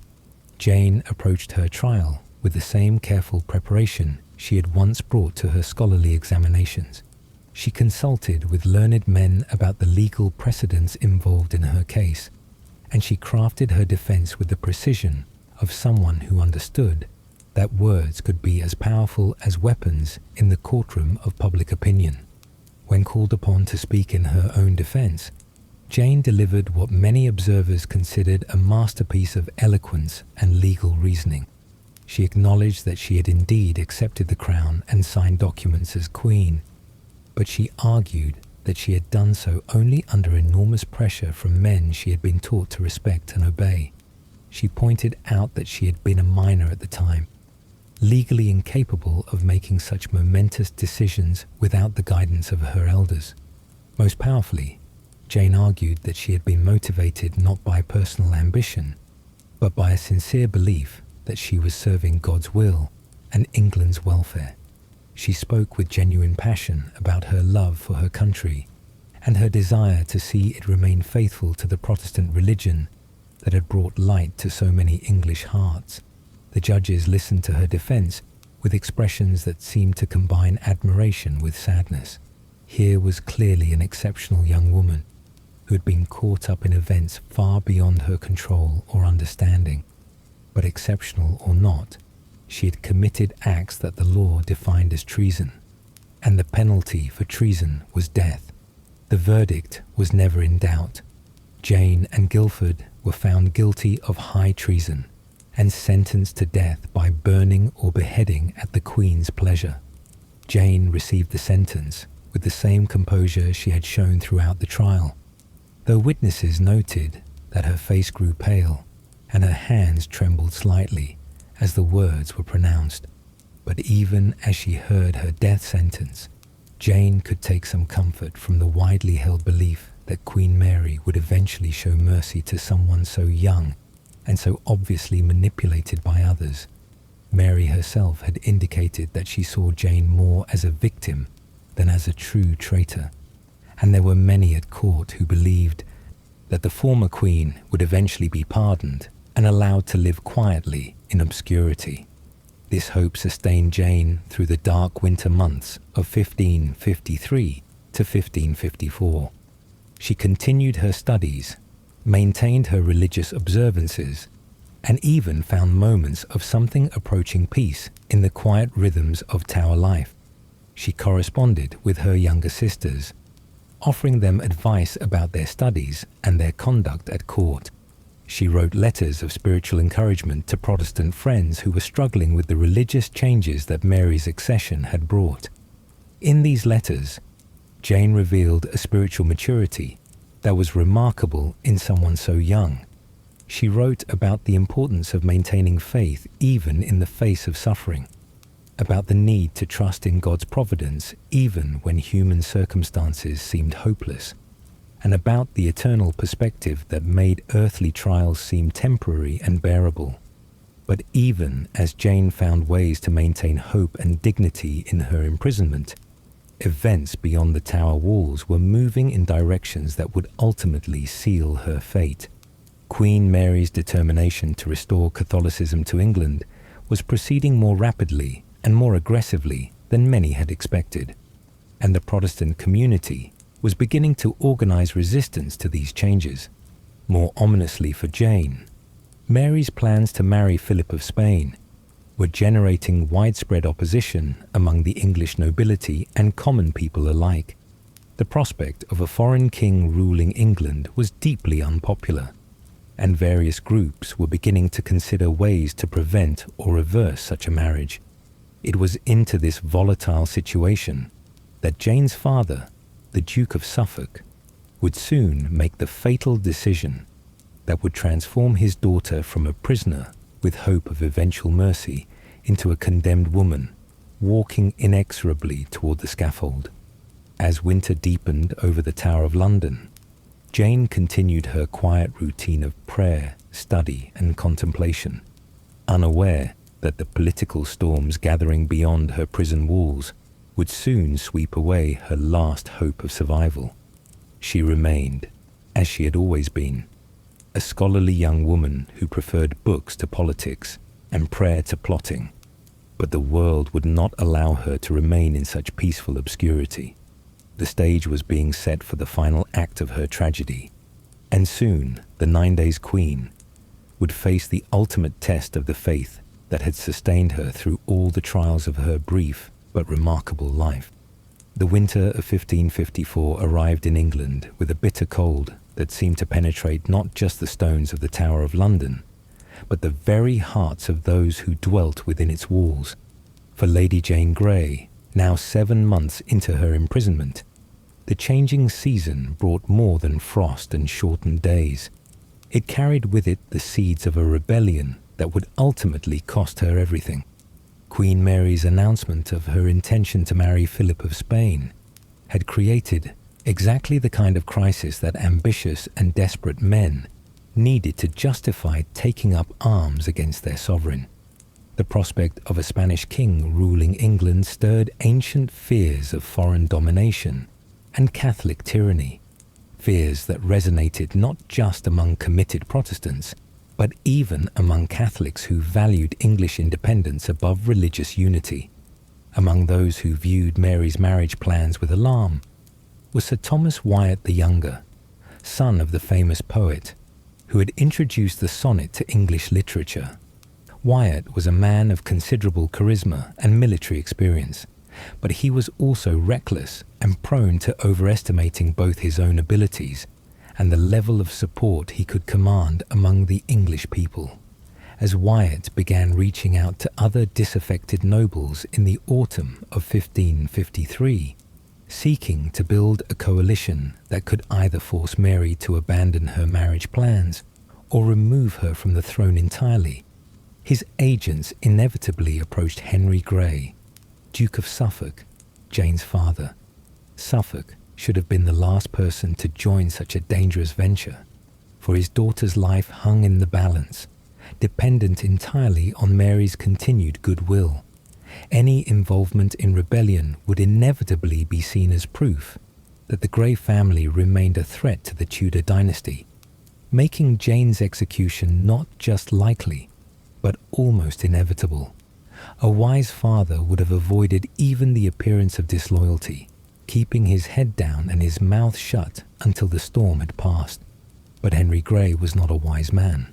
Jane approached her trial with the same careful preparation she had once brought to her scholarly examinations. She consulted with learned men about the legal precedents involved in her case, and she crafted her defense with the precision of someone who understood that words could be as powerful as weapons in the courtroom of public opinion. When called upon to speak in her own defense, Jane delivered what many observers considered a masterpiece of eloquence and legal reasoning. She acknowledged that she had indeed accepted the crown and signed documents as queen, but she argued that she had done so only under enormous pressure from men she had been taught to respect and obey. She pointed out that she had been a minor at the time, legally incapable of making such momentous decisions without the guidance of her elders. Most powerfully, Jane argued that she had been motivated not by personal ambition, but by a sincere belief that she was serving God's will and England's welfare. She spoke with genuine passion about her love for her country and her desire to see it remain faithful to the Protestant religion that had brought light to so many English hearts. The judges listened to her defense with expressions that seemed to combine admiration with sadness. Here was clearly an exceptional young woman who had been caught up in events far beyond her control or understanding. But exceptional or not, she had committed acts that the law defined as treason, and the penalty for treason was death. The verdict was never in doubt. Jane and Guildford were found guilty of high treason and sentenced to death by burning or beheading at the Queen's pleasure. Jane received the sentence with the same composure she had shown throughout the trial, though witnesses noted that her face grew pale and her hands trembled slightly as the words were pronounced. But even as she heard her death sentence, Jane could take some comfort from the widely held belief that Queen Mary would eventually show mercy to someone so young and so obviously manipulated by others. Mary herself had indicated that she saw Jane more as a victim than as a true traitor, and there were many at court who believed that the former queen would eventually be pardoned and allowed to live quietly in obscurity. This hope sustained Jane through the dark winter months of 1553 to 1554. She continued her studies, maintained her religious observances, and even found moments of something approaching peace in the quiet rhythms of tower life. She corresponded with her younger sisters, offering them advice about their studies and their conduct at court. She wrote letters of spiritual encouragement to Protestant friends who were struggling with the religious changes that Mary's accession had brought. In these letters, Jane revealed a spiritual maturity that was remarkable in someone so young. She wrote about the importance of maintaining faith even in the face of suffering, about the need to trust in God's providence even when human circumstances seemed hopeless, and about the eternal perspective that made earthly trials seem temporary and bearable. But even as Jane found ways to maintain hope and dignity in her imprisonment, events beyond the Tower walls were moving in directions that would ultimately seal her fate. Queen Mary's determination to restore Catholicism to England was proceeding more rapidly and more aggressively than many had expected, and the Protestant community was beginning to organize resistance to these changes. More ominously for Jane, Mary's plans to marry Philip of Spain were generating widespread opposition among the English nobility and common people alike. The prospect of a foreign king ruling England was deeply unpopular, and various groups were beginning to consider ways to prevent or reverse such a marriage. It was into this volatile situation that Jane's father, the Duke of Suffolk, would soon make the fatal decision that would transform his daughter from a prisoner with hope of eventual mercy into a condemned woman, walking inexorably toward the scaffold. As winter deepened over the Tower of London, Jane continued her quiet routine of prayer, study, and contemplation, unaware that the political storms gathering beyond her prison walls would soon sweep away her last hope of survival. She remained, as she had always been, a scholarly young woman who preferred books to politics and prayer to plotting, but the world would not allow her to remain in such peaceful obscurity. The stage was being set for the final act of her tragedy, and soon the 9 Days Queen would face the ultimate test of the faith that had sustained her through all the trials of her brief but remarkable life. The winter of 1554 arrived in England with a bitter cold that seemed to penetrate not just the stones of the Tower of London, but the very hearts of those who dwelt within its walls. For Lady Jane Grey, now 7 months into her imprisonment, the changing season brought more than frost and shortened days. It carried with it the seeds of a rebellion that would ultimately cost her everything. Queen Mary's announcement of her intention to marry Philip of Spain had created exactly the kind of crisis that ambitious and desperate men needed to justify taking up arms against their sovereign. The prospect of a Spanish king ruling England stirred ancient fears of foreign domination and Catholic tyranny, fears that resonated not just among committed Protestants, but even among Catholics who valued English independence above religious unity. Among those who viewed Mary's marriage plans with alarm was Sir Thomas Wyatt the Younger, son of the famous poet, who had introduced the sonnet to English literature. Wyatt was a man of considerable charisma and military experience, but he was also reckless and prone to overestimating both his own abilities and the level of support he could command among the English people. As Wyatt began reaching out to other disaffected nobles in the autumn of 1553, seeking to build a coalition that could either force Mary to abandon her marriage plans or remove her from the throne entirely, his agents inevitably approached Henry Grey, Duke of Suffolk, Jane's father. Suffolk should have been the last person to join such a dangerous venture, for his daughter's life hung in the balance, dependent entirely on Mary's continued goodwill. Any involvement in rebellion would inevitably be seen as proof that the Grey family remained a threat to the Tudor dynasty, making Jane's execution not just likely, but almost inevitable. A wise father would have avoided even the appearance of disloyalty, keeping his head down and his mouth shut until the storm had passed. But Henry Grey was not a wise man.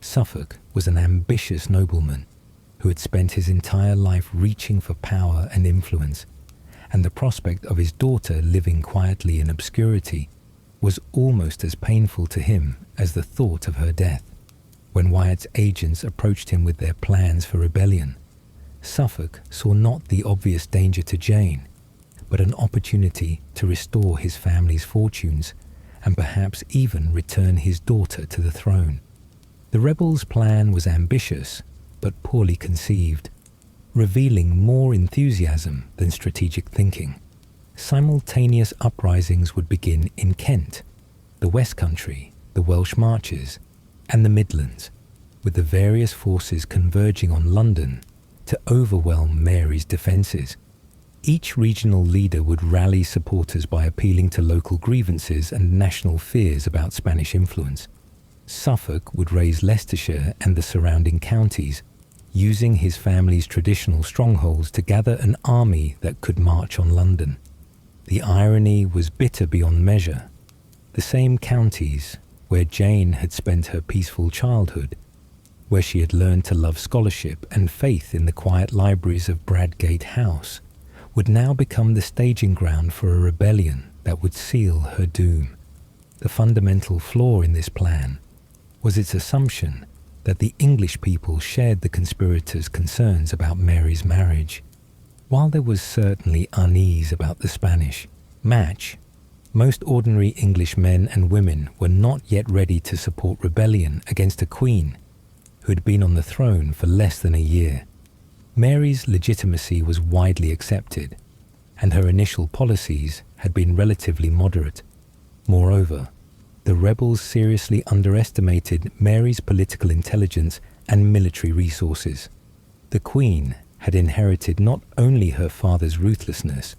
Suffolk was an ambitious nobleman who had spent his entire life reaching for power and influence, and the prospect of his daughter living quietly in obscurity was almost as painful to him as the thought of her death. When Wyatt's agents approached him with their plans for rebellion, Suffolk saw not the obvious danger to Jane, but an opportunity to restore his family's fortunes and perhaps even return his daughter to the throne. The rebels' plan was ambitious, but poorly conceived, revealing more enthusiasm than strategic thinking. Simultaneous uprisings would begin in Kent, the West Country, the Welsh Marches, and the Midlands. with the various forces converging on London to overwhelm Mary's defences. Each regional leader would rally supporters by appealing to local grievances and national fears about Spanish influence. Suffolk would raise Leicestershire and the surrounding counties, using his family's traditional strongholds to gather an army that could march on London. The irony was bitter beyond measure. The same counties where Jane had spent her peaceful childhood, where she had learned to love scholarship and faith in the quiet libraries of Bradgate House, would now become the staging ground for a rebellion that would seal her doom. The fundamental flaw in this plan was its assumption that the English people shared the conspirators' concerns about Mary's marriage. While there was certainly unease about the Spanish match, most ordinary English men and women were not yet ready to support rebellion against a queen who had been on the throne for less than a year. Mary's legitimacy was widely accepted, and her initial policies had been relatively moderate. Moreover, the rebels seriously underestimated Mary's political intelligence and military resources. The Queen had inherited not only her father's ruthlessness,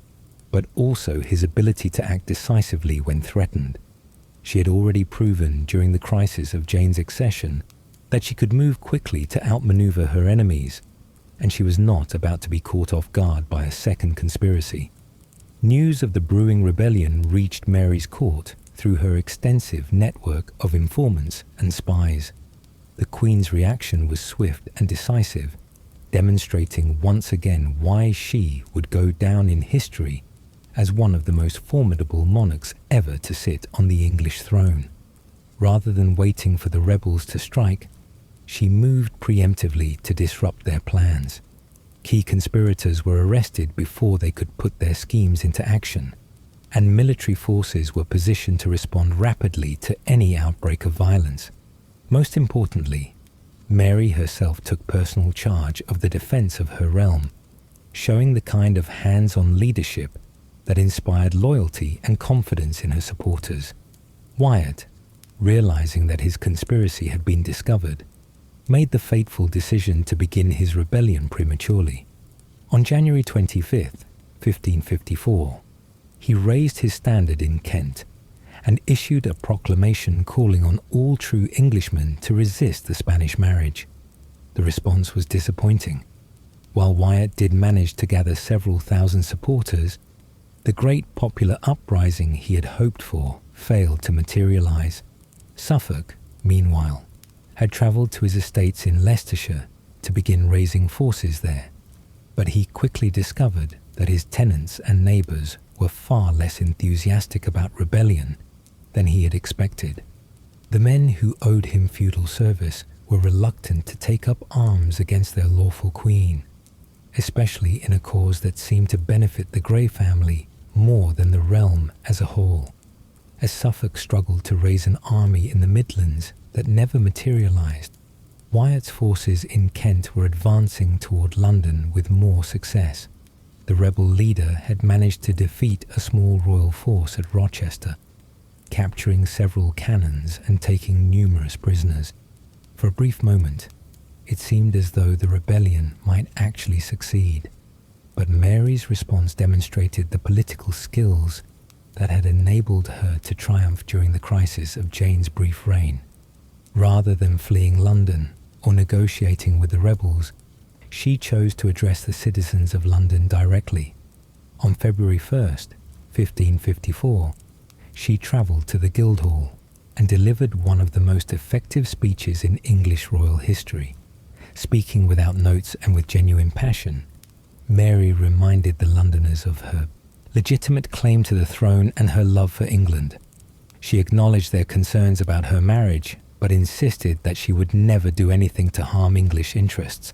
but also his ability to act decisively when threatened. She had already proven during the crisis of Jane's accession that she could move quickly to outmaneuver her enemies, and she was not about to be caught off guard by a second conspiracy. News of the brewing rebellion reached Mary's court through her extensive network of informants and spies. The Queen's reaction was swift and decisive, demonstrating once again why she would go down in history as one of the most formidable monarchs ever to sit on the English throne. Rather than waiting for the rebels to strike, she moved preemptively to disrupt their plans. Key conspirators were arrested before they could put their schemes into action, and military forces were positioned to respond rapidly to any outbreak of violence. Most importantly, Mary herself took personal charge of the defense of her realm, showing the kind of hands-on leadership that inspired loyalty and confidence in her supporters. Wyatt, realizing that his conspiracy had been discovered, made the fateful decision to begin his rebellion prematurely. On January 25th, 1554, he raised his standard in Kent and issued a proclamation calling on all true Englishmen to resist the Spanish marriage. The response was disappointing. While Wyatt did manage to gather several thousand supporters, the great popular uprising he had hoped for failed to materialize. Suffolk, meanwhile, had travelled to his estates in Leicestershire to begin raising forces there, but he quickly discovered that his tenants and neighbours were far less enthusiastic about rebellion than he had expected. The men who owed him feudal service were reluctant to take up arms against their lawful queen, especially in a cause that seemed to benefit the Grey family more than the realm as a whole. As Suffolk struggled to raise an army in the Midlands that never materialised, Wyatt's forces in Kent were advancing toward London with more success. The rebel leader had managed to defeat a small royal force at Rochester, capturing several cannons and taking numerous prisoners. For a brief moment, it seemed as though the rebellion might actually succeed, but Mary's response demonstrated the political skills that had enabled her to triumph during the crisis of Jane's brief reign. Rather than fleeing London or negotiating with the rebels, she chose to address the citizens of London directly. On February 1st, 1554, she travelled to the Guildhall and delivered one of the most effective speeches in English royal history. Speaking without notes and with genuine passion, Mary reminded the Londoners of her legitimate claim to the throne and her love for England. She acknowledged their concerns about her marriage, but insisted that she would never do anything to harm English interests.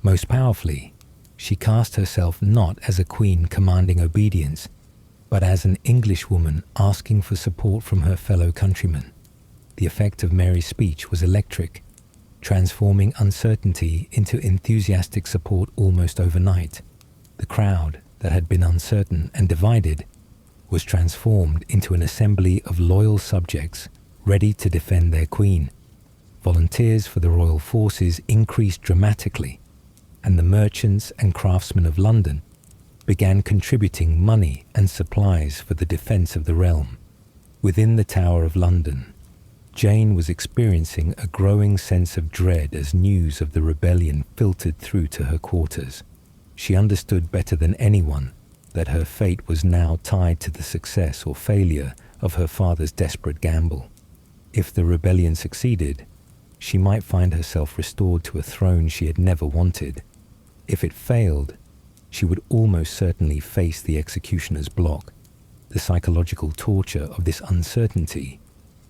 Most powerfully, she cast herself not as a queen commanding obedience, but as an Englishwoman asking for support from her fellow countrymen. The effect of Mary's speech was electric, transforming uncertainty into enthusiastic support almost overnight. The crowd that had been uncertain and divided was transformed into an assembly of loyal subjects ready to defend their queen. volunteers for the royal forces increased dramatically, and the merchants and craftsmen of London began contributing money and supplies for the defence of the realm. Within the Tower of London, Jane was experiencing a growing sense of dread as news of the rebellion filtered through to her quarters. She understood better than anyone that her fate was now tied to the success or failure of her father's desperate gamble. If the rebellion succeeded, she might find herself restored to a throne she had never wanted. If it failed, she would almost certainly face the executioner's block. The psychological torture of this uncertainty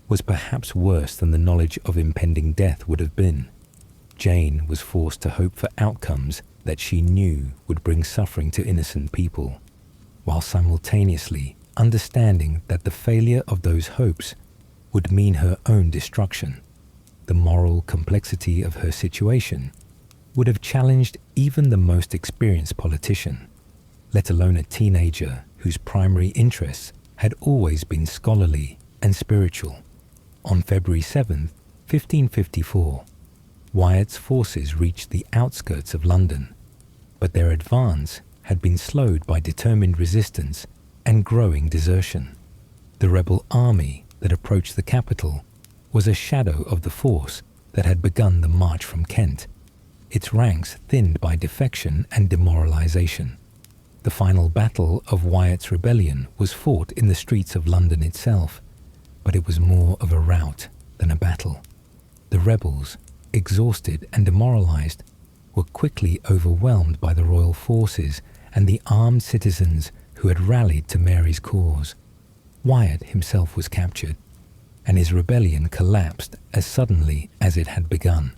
was perhaps worse than the knowledge of impending death would have been. Jane was forced to hope for outcomes that she knew would bring suffering to innocent people, while simultaneously understanding that the failure of those hopes would mean her own destruction. The moral complexity of her situation would have challenged even the most experienced politician, let alone a teenager whose primary interests had always been scholarly and spiritual. On February 7, 1554, Wyatt's forces reached the outskirts of London, but their advance had been slowed by determined resistance and growing desertion. The rebel army that approached the capital was a shadow of the force that had begun the march from Kent, its ranks thinned by defection and demoralization. The final battle of Wyatt's rebellion was fought in the streets of London itself, but it was more of a rout than a battle. The rebels, exhausted and demoralized, were quickly overwhelmed by the royal forces and the armed citizens who had rallied to Mary's cause. Wyatt himself was captured, and his rebellion collapsed as suddenly as it had begun.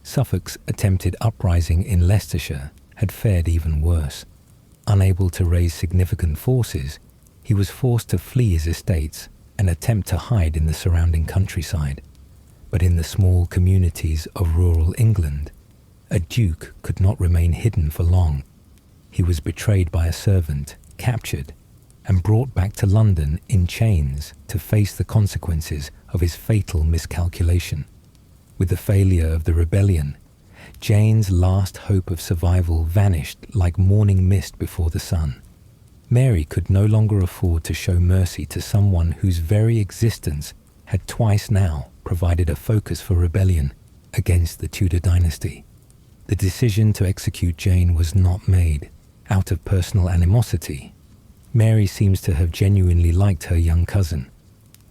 Suffolk's attempted uprising in Leicestershire had fared even worse. Unable to raise significant forces, he was forced to flee his estates and attempt to hide in the surrounding countryside. But in the small communities of rural England, a duke could not remain hidden for long. He was betrayed by a servant, captured, and brought back to London in chains to face the consequences of his fatal miscalculation. With the failure of the rebellion, Jane's last hope of survival vanished like morning mist before the sun. Mary could no longer afford to show mercy to someone whose very existence had twice now provided a focus for rebellion against the Tudor dynasty. The decision to execute Jane was not made out of personal animosity. Mary seems to have genuinely liked her young cousin,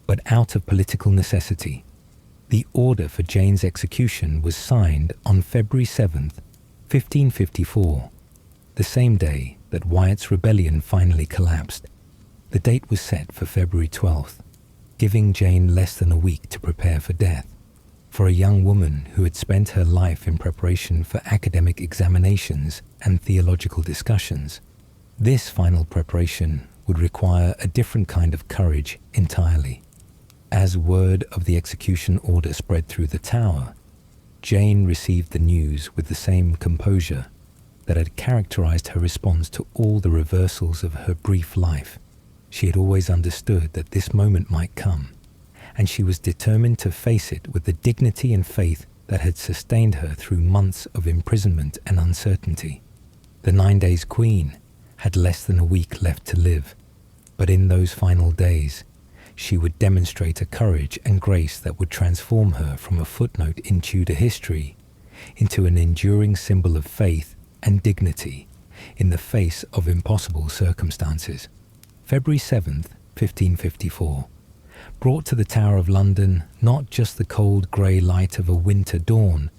but out of political necessity. The order for Jane's execution was signed on February 7th, 1554, the same day that Wyatt's rebellion finally collapsed. The date was set for February 12th, giving Jane less than a week to prepare for death. For a young woman who had spent her life in preparation for academic examinations and theological discussions, this final preparation would require a different kind of courage entirely. As word of the execution order spread through the Tower, Jane received the news with the same composure that had characterized her response to all the reversals of her brief life. She had always understood that this moment might come, and she was determined to face it with the dignity and faith that had sustained her through months of imprisonment and uncertainty. The 9 days Queen had less than a week left to live, but in those final days, she would demonstrate a courage and grace that would transform her from a footnote in Tudor history into an enduring symbol of faith and dignity in the face of impossible circumstances. February 7th, 1554, brought to the Tower of London not just the cold grey light of a winter dawn,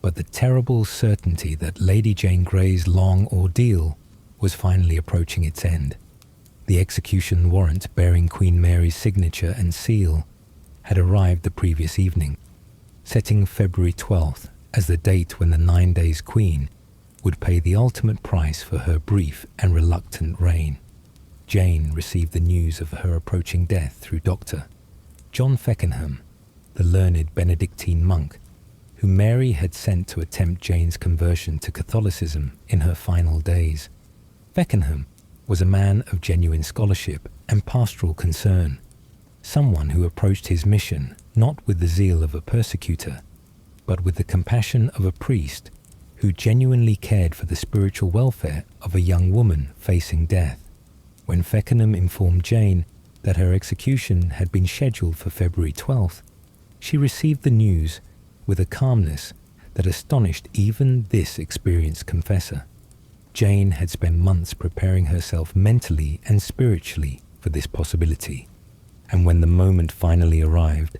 but the terrible certainty that Lady Jane Grey's long ordeal was finally approaching its end. The execution warrant bearing Queen Mary's signature and seal had arrived the previous evening, setting February 12th as the date when the 9 days Queen would pay the ultimate price for her brief and reluctant reign. Jane received the news of her approaching death through Dr. John Feckenham, the learned Benedictine monk, whom Mary had sent to attempt Jane's conversion to Catholicism in her final days. Feckenham was a man of genuine scholarship and pastoral concern, someone who approached his mission not with the zeal of a persecutor, but with the compassion of a priest who genuinely cared for the spiritual welfare of a young woman facing death. When Feckenham informed Jane that her execution had been scheduled for February 12th, she received the news with a calmness that astonished even this experienced confessor. Jane had spent months preparing herself mentally and spiritually for this possibility, and when the moment finally arrived,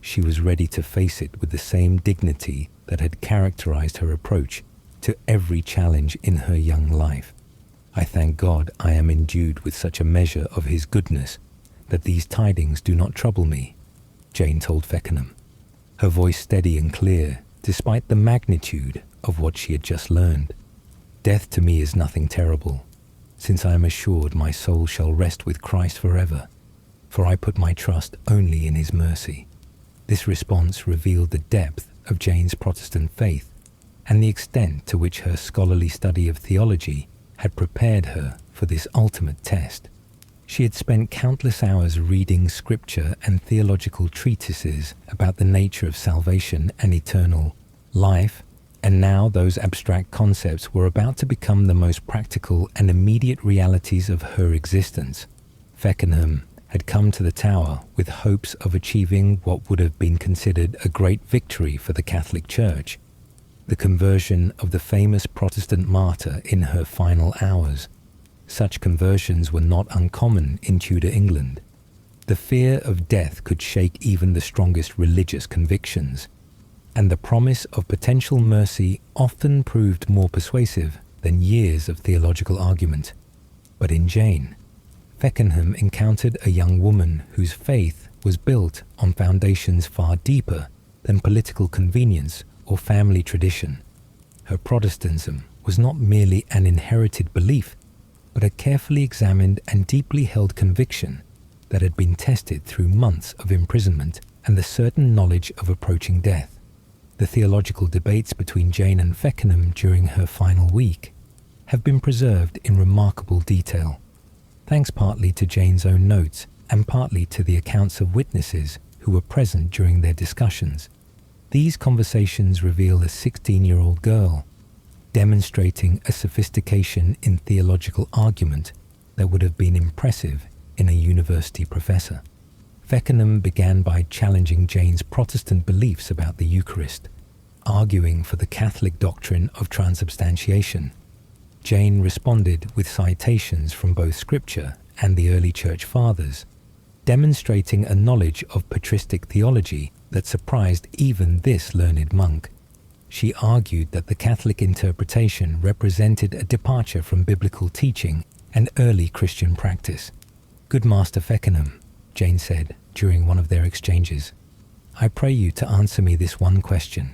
she was ready to face it with the same dignity that had characterized her approach to every challenge in her young life. I thank God I am endued with such a measure of His goodness that these tidings do not trouble me, Jane told Feckenham, her voice steady and clear despite the magnitude of what she had just learned. Death to me is nothing terrible, since I am assured my soul shall rest with Christ forever, for I put my trust only in His mercy. This response revealed the depth of Jane's Protestant faith and the extent to which her scholarly study of theology had prepared her for this ultimate test. She had spent countless hours reading scripture and theological treatises about the nature of salvation and eternal life, and now those abstract concepts were about to become the most practical and immediate realities of her existence. Feckenham had come to the Tower with hopes of achieving what would have been considered a great victory for the Catholic Church, the conversion of the famous Protestant martyr in her final hours. Such conversions were not uncommon in Tudor England. The fear of death could shake even the strongest religious convictions, and the promise of potential mercy often proved more persuasive than years of theological argument. But in Jane, Feckenham encountered a young woman whose faith was built on foundations far deeper than political convenience or family tradition. Her Protestantism was not merely an inherited belief, but a carefully examined and deeply held conviction that had been tested through months of imprisonment and the certain knowledge of approaching death. The theological debates between Jane and Feckenham during her final week have been preserved in remarkable detail, thanks partly to Jane's own notes and partly to the accounts of witnesses who were present during their discussions. These conversations reveal a 16-year-old girl demonstrating a sophistication in theological argument that would have been impressive in a university professor. Feckenham began by challenging Jane's Protestant beliefs about the Eucharist, arguing for the Catholic doctrine of transubstantiation. Jane responded with citations from both Scripture and the early Church Fathers, demonstrating a knowledge of patristic theology that surprised even this learned monk. She argued that the Catholic interpretation represented a departure from biblical teaching and early Christian practice. "Good Master Feckenham," Jane said during one of their exchanges, "I pray you to answer me this one question.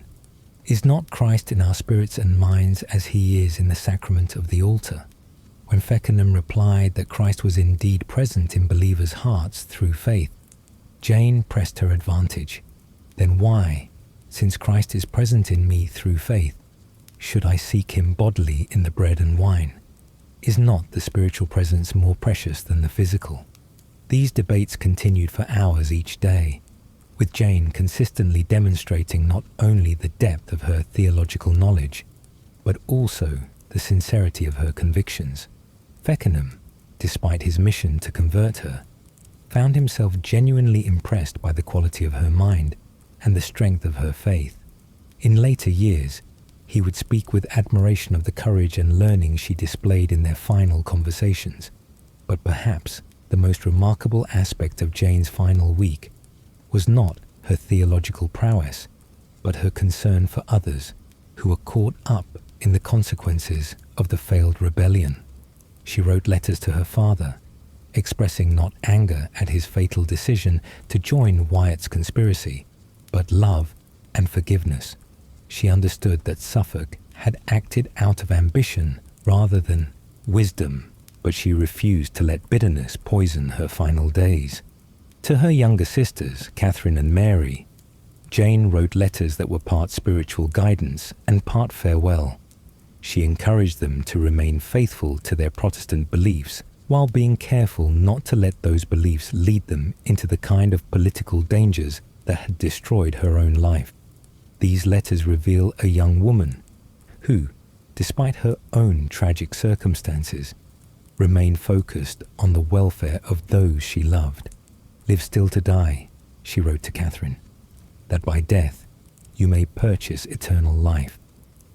Is not Christ in our spirits and minds as He is in the sacrament of the altar?" When Feckenham replied that Christ was indeed present in believers' hearts through faith, Jane pressed her advantage. "Then why, since Christ is present in me through faith, should I seek Him bodily in the bread and wine? Is not the spiritual presence more precious than the physical?" These debates continued for hours each day, with Jane consistently demonstrating not only the depth of her theological knowledge, but also the sincerity of her convictions. Feckenham, despite his mission to convert her, found himself genuinely impressed by the quality of her mind and the strength of her faith. In later years, he would speak with admiration of the courage and learning she displayed in their final conversations. But perhaps the most remarkable aspect of Jane's final week was not her theological prowess, but her concern for others who were caught up in the consequences of the failed rebellion. She wrote letters to her father, expressing not anger at his fatal decision to join Wyatt's conspiracy, but love and forgiveness. She understood that Suffolk had acted out of ambition rather than wisdom, but she refused to let bitterness poison her final days. To her younger sisters, Catherine and Mary, Jane wrote letters that were part spiritual guidance and part farewell. She encouraged them to remain faithful to their Protestant beliefs while being careful not to let those beliefs lead them into the kind of political dangers that had destroyed her own life. These letters reveal a young woman who, despite her own tragic circumstances, remained focused on the welfare of those she loved. "Live still to die," she wrote to Catherine, "that by death you may purchase eternal life.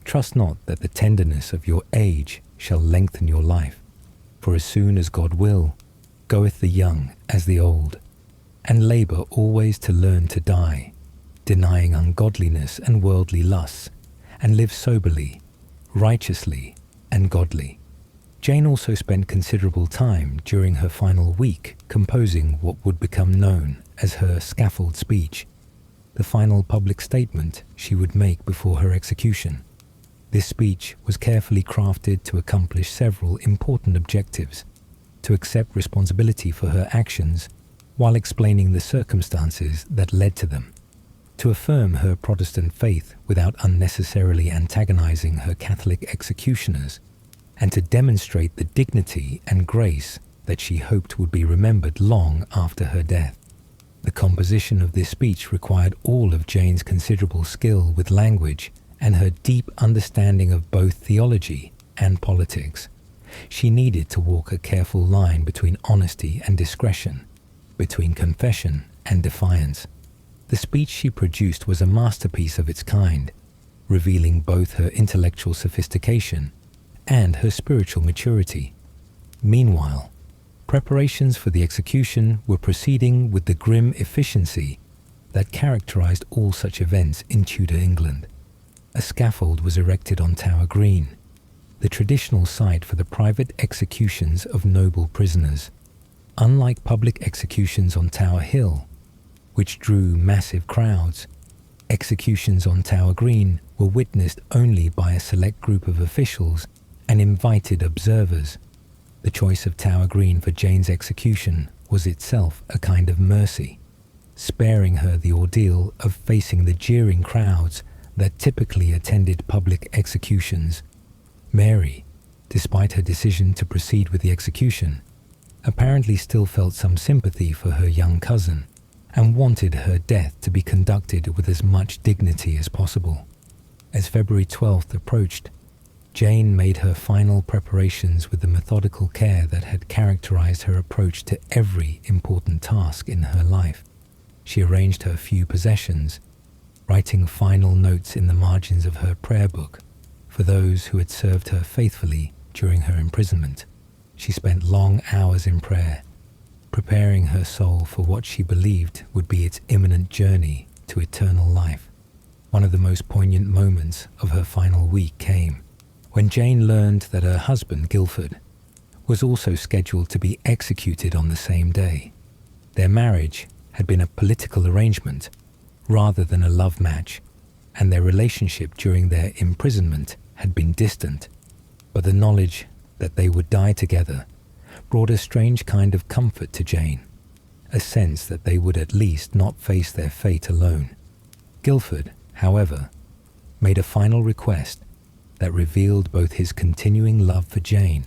Trust not that the tenderness of your age shall lengthen your life, for as soon as God will, goeth the young as the old. And labour always to learn to die, denying ungodliness and worldly lusts, and live soberly, righteously, and godly." Jane also spent considerable time during her final week composing what would become known as her scaffold speech, the final public statement she would make before her execution. This speech was carefully crafted to accomplish several important objectives: to accept responsibility for her actions while explaining the circumstances that led to them, to affirm her Protestant faith without unnecessarily antagonizing her Catholic executioners, and to demonstrate the dignity and grace that she hoped would be remembered long after her death. The composition of this speech required all of Jane's considerable skill with language and her deep understanding of both theology and politics. She needed to walk a careful line between honesty and discretion, between confession and defiance. The speech she produced was a masterpiece of its kind, revealing both her intellectual sophistication and her spiritual maturity. Meanwhile, preparations for the execution were proceeding with the grim efficiency that characterized all such events in Tudor England. A scaffold was erected on Tower Green, the traditional site for the private executions of noble prisoners. Unlike public executions on Tower Hill, which drew massive crowds, executions on Tower Green were witnessed only by a select group of officials and invited observers. The choice of Tower Green for Jane's execution was itself a kind of mercy, sparing her the ordeal of facing the jeering crowds that typically attended public executions. Mary, despite her decision to proceed with the execution, apparently still felt some sympathy for her young cousin and wanted her death to be conducted with as much dignity as possible. As February 12th approached, Jane made her final preparations with the methodical care that had characterized her approach to every important task in her life. She arranged her few possessions, writing final notes in the margins of her prayer book for those who had served her faithfully during her imprisonment. She spent long hours in prayer, preparing her soul for what she believed would be its imminent journey to eternal life. One of the most poignant moments of her final week came when Jane learned that her husband, Guildford, was also scheduled to be executed on the same day. Their marriage had been a political arrangement rather than a love match, and their relationship during their imprisonment had been distant, but the knowledge that they would die together brought a strange kind of comfort to Jane, a sense that they would at least not face their fate alone. Guildford, however, made a final request that revealed both his continuing love for Jane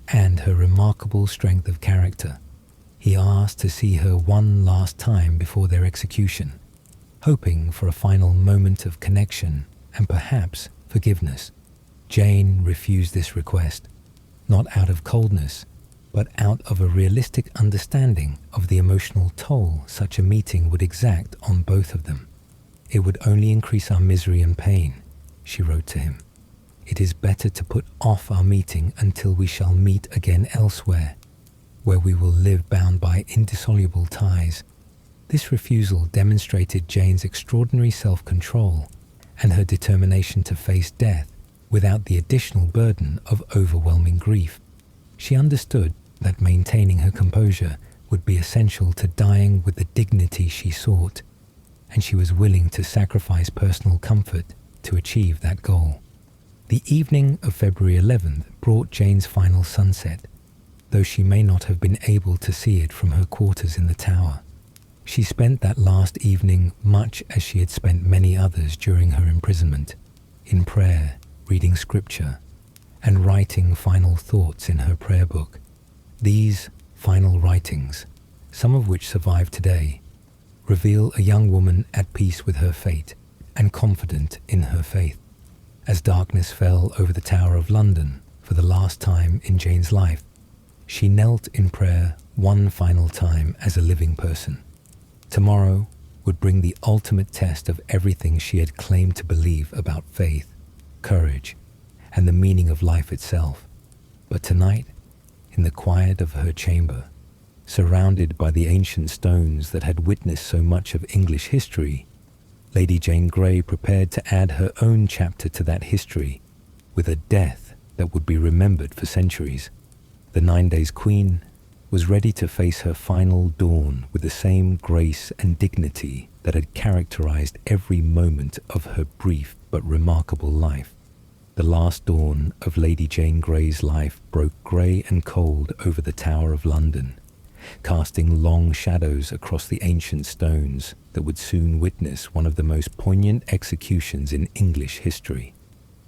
and her remarkable strength of character. He asked to see her one last time before their execution, hoping for a final moment of connection and perhaps forgiveness. Jane refused this request, not out of coldness, but out of a realistic understanding of the emotional toll such a meeting would exact on both of them. "It would only increase our misery and pain," she wrote to him. "It is better to put off our meeting until we shall meet again elsewhere, where we will live bound by indissoluble ties." This refusal demonstrated Jane's extraordinary self-control and her determination to face death without the additional burden of overwhelming grief. She understood that maintaining her composure would be essential to dying with the dignity she sought, and she was willing to sacrifice personal comfort to achieve that goal. The evening of February 11th brought Jane's final sunset, though she may not have been able to see it from her quarters in the tower. She spent that last evening much as she had spent many others during her imprisonment, in prayer, reading scripture, and writing final thoughts in her prayer book. These final writings, some of which survive today, reveal a young woman at peace with her fate and confident in her faith. As darkness fell over the Tower of London for the last time in Jane's life, she knelt in prayer one final time as a living person. Tomorrow would bring the ultimate test of everything she had claimed to believe about faith, courage, and the meaning of life itself. But tonight, in the quiet of her chamber, surrounded by the ancient stones that had witnessed so much of English history, Lady Jane Grey prepared to add her own chapter to that history with a death that would be remembered for centuries. The 9 Days Queen was ready to face her final dawn with the same grace and dignity that had characterized every moment of her brief but remarkable life. The last dawn of Lady Jane Grey's life broke grey and cold over the Tower of London, casting long shadows across the ancient stones that would soon witness one of the most poignant executions in English history.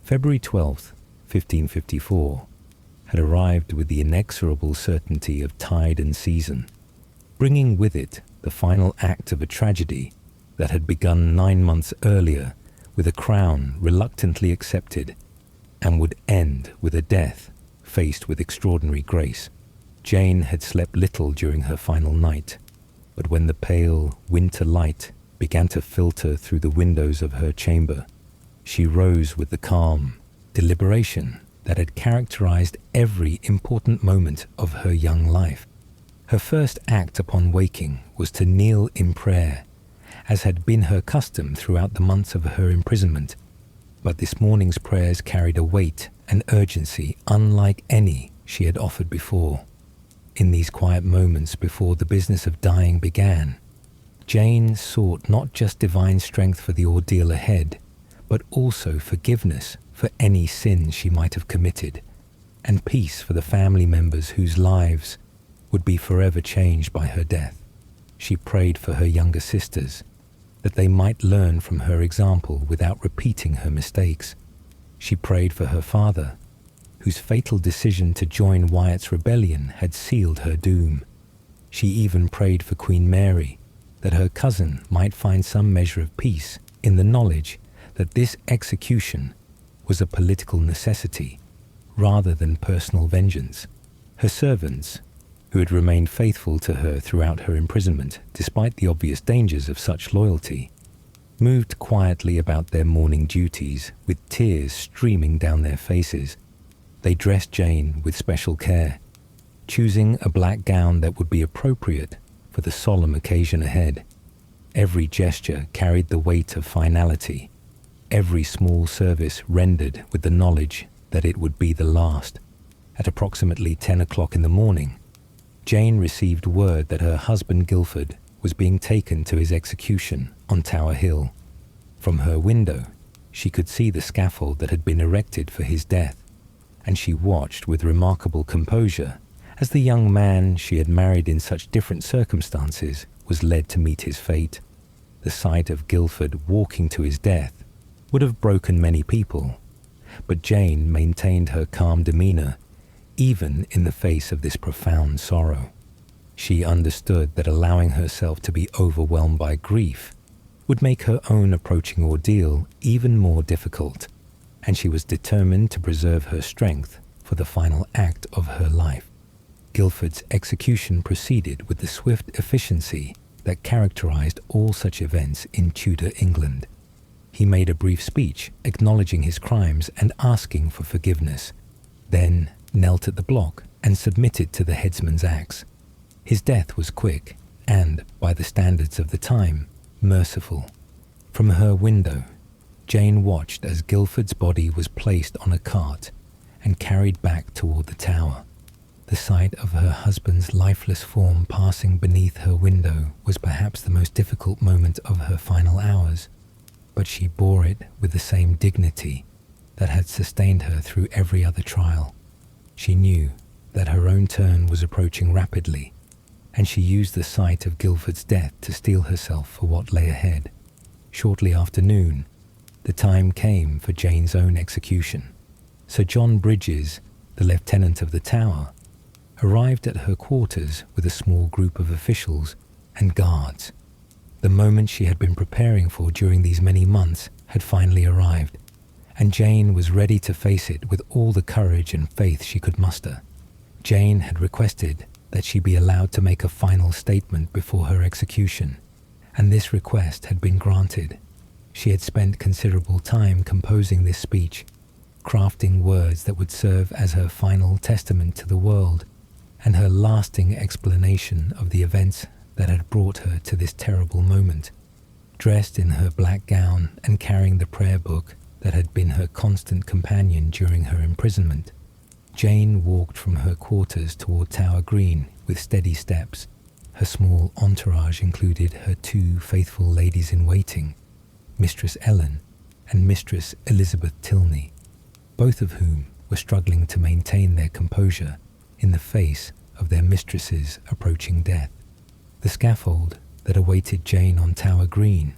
February 12th, 1554, had arrived with the inexorable certainty of tide and season, bringing with it the final act of a tragedy that had begun 9 months earlier with a crown reluctantly accepted and would end with a death faced with extraordinary grace. Jane had slept little during her final night, but when the pale winter light began to filter through the windows of her chamber, she rose with the calm deliberation that had characterized every important moment of her young life. Her first act upon waking was to kneel in prayer, as had been her custom throughout the months of her imprisonment. But this morning's prayers carried a weight and urgency unlike any she had offered before. In these quiet moments before the business of dying began, Jane sought not just divine strength for the ordeal ahead, but also forgiveness for any sin she might have committed, and peace for the family members whose lives would be forever changed by her death. She prayed for her younger sisters, that they might learn from her example without repeating her mistakes. She prayed for her father, whose fatal decision to join Wyatt's rebellion had sealed her doom. She even prayed for Queen Mary, that her cousin might find some measure of peace in the knowledge that this execution was a political necessity rather than personal vengeance. Her servants, who had remained faithful to her throughout her imprisonment despite the obvious dangers of such loyalty, moved quietly about their morning duties with tears streaming down their faces. They dressed Jane with special care, choosing a black gown that would be appropriate for the solemn occasion ahead. Every gesture carried the weight of finality, every small service rendered with the knowledge that it would be the last. At approximately 10 o'clock in the morning, Jane received word that her husband Guildford was being taken to his execution on Tower Hill. From her window, she could see the scaffold that had been erected for his death, and she watched with remarkable composure as the young man she had married in such different circumstances was led to meet his fate. The sight of Guildford walking to his death would have broken many people, but Jane maintained her calm demeanor even in the face of this profound sorrow. She understood that allowing herself to be overwhelmed by grief would make her own approaching ordeal even more difficult, and she was determined to preserve her strength for the final act of her life. Guildford's execution proceeded with the swift efficiency that characterized all such events in Tudor England. He made a brief speech acknowledging his crimes and asking for forgiveness, then knelt at the block and submitted to the headsman's axe. His death was quick and, by the standards of the time, merciful. From her window, Jane watched as Guildford's body was placed on a cart and carried back toward the tower. The sight of her husband's lifeless form passing beneath her window was perhaps the most difficult moment of her final hours, but she bore it with the same dignity that had sustained her through every other trial. She knew that her own turn was approaching rapidly, and she used the sight of Guildford's death to steel herself for what lay ahead. Shortly after noon, the time came for Jane's own execution. Sir John Bridges, the lieutenant of the Tower, arrived at her quarters with a small group of officials and guards. The moment she had been preparing for during these many months had finally arrived, and Jane was ready to face it with all the courage and faith she could muster. Jane had requested that she be allowed to make a final statement before her execution, and this request had been granted. She had spent considerable time composing this speech, crafting words that would serve as her final testament to the world and her lasting explanation of the events that had brought her to this terrible moment. Dressed in her black gown and carrying the prayer book that had been her constant companion during her imprisonment, Jane walked from her quarters toward Tower Green with steady steps. Her small entourage included her 2 faithful ladies-in-waiting, Mistress Ellen and Mistress Elizabeth Tilney, both of whom were struggling to maintain their composure in the face of their mistress's approaching death. The scaffold that awaited Jane on Tower Green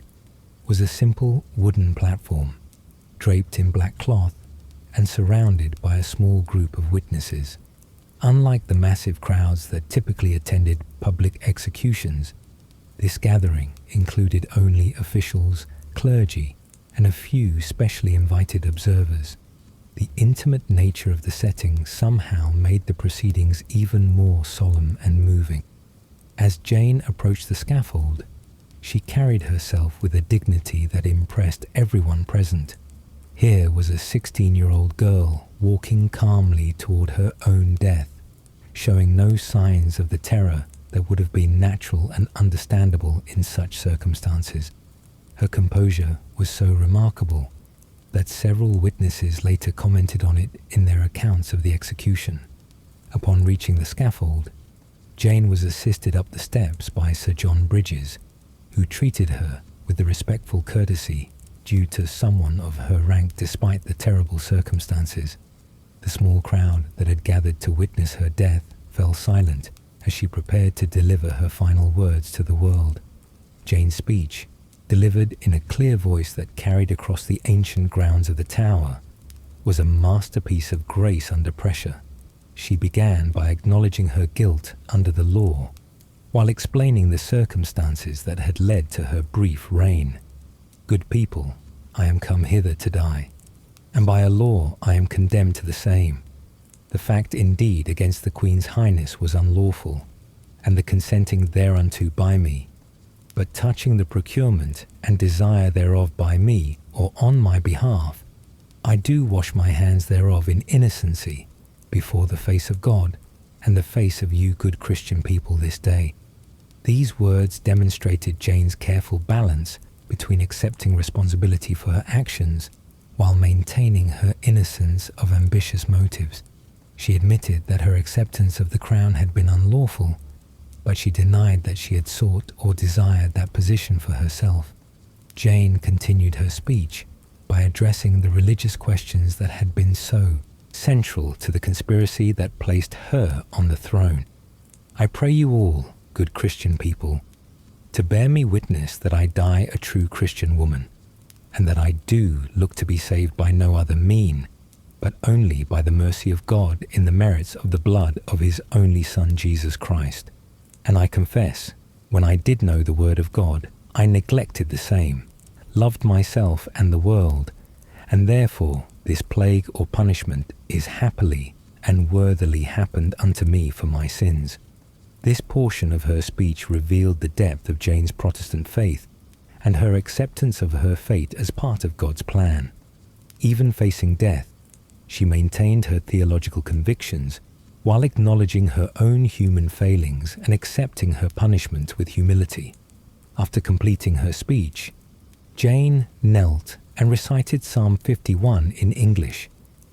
was a simple wooden platform, draped in black cloth and surrounded by a small group of witnesses. Unlike the massive crowds that typically attended public executions, this gathering included only officials, clergy, and a few specially invited observers. The intimate nature of the setting somehow made the proceedings even more solemn and moving. As Jane approached the scaffold, she carried herself with a dignity that impressed everyone present. Here was a 16-year-old girl walking calmly toward her own death, showing no signs of the terror that would have been natural and understandable in such circumstances. Her composure was so remarkable that several witnesses later commented on it in their accounts of the execution. Upon reaching the scaffold, Jane was assisted up the steps by Sir John Bridges, who treated her with the respectful courtesy due to someone of her rank despite the terrible circumstances. The small crowd that had gathered to witness her death fell silent as she prepared to deliver her final words to the world. Jane's speech, delivered in a clear voice that carried across the ancient grounds of the tower, was a masterpiece of grace under pressure. She began by acknowledging her guilt under the law, while explaining the circumstances that had led to her brief reign. "Good people, I am come hither to die, and by a law I am condemned to the same. The fact indeed against the Queen's Highness was unlawful, and the consenting thereunto by me. But touching the procurement and desire thereof by me, or on my behalf, I do wash my hands thereof in innocency, before the face of God, and the face of you good Christian people this day." These words demonstrated Jane's careful balance between accepting responsibility for her actions while maintaining her innocence of ambitious motives. She admitted that her acceptance of the crown had been unlawful, but she denied that she had sought or desired that position for herself. Jane continued her speech by addressing the religious questions that had been so central to the conspiracy that placed her on the throne. "I pray you all, good Christian people, to bear me witness that I die a true Christian woman, and that I do look to be saved by no other mean, but only by the mercy of God in the merits of the blood of his only Son Jesus Christ. And I confess, when I did know the word of God, I neglected the same, loved myself and the world, and therefore this plague or punishment is happily and worthily happened unto me for my sins." This portion of her speech revealed the depth of Jane's Protestant faith and her acceptance of her fate as part of God's plan. Even facing death, she maintained her theological convictions while acknowledging her own human failings and accepting her punishment with humility. After completing her speech, Jane knelt and recited Psalm 51 in English,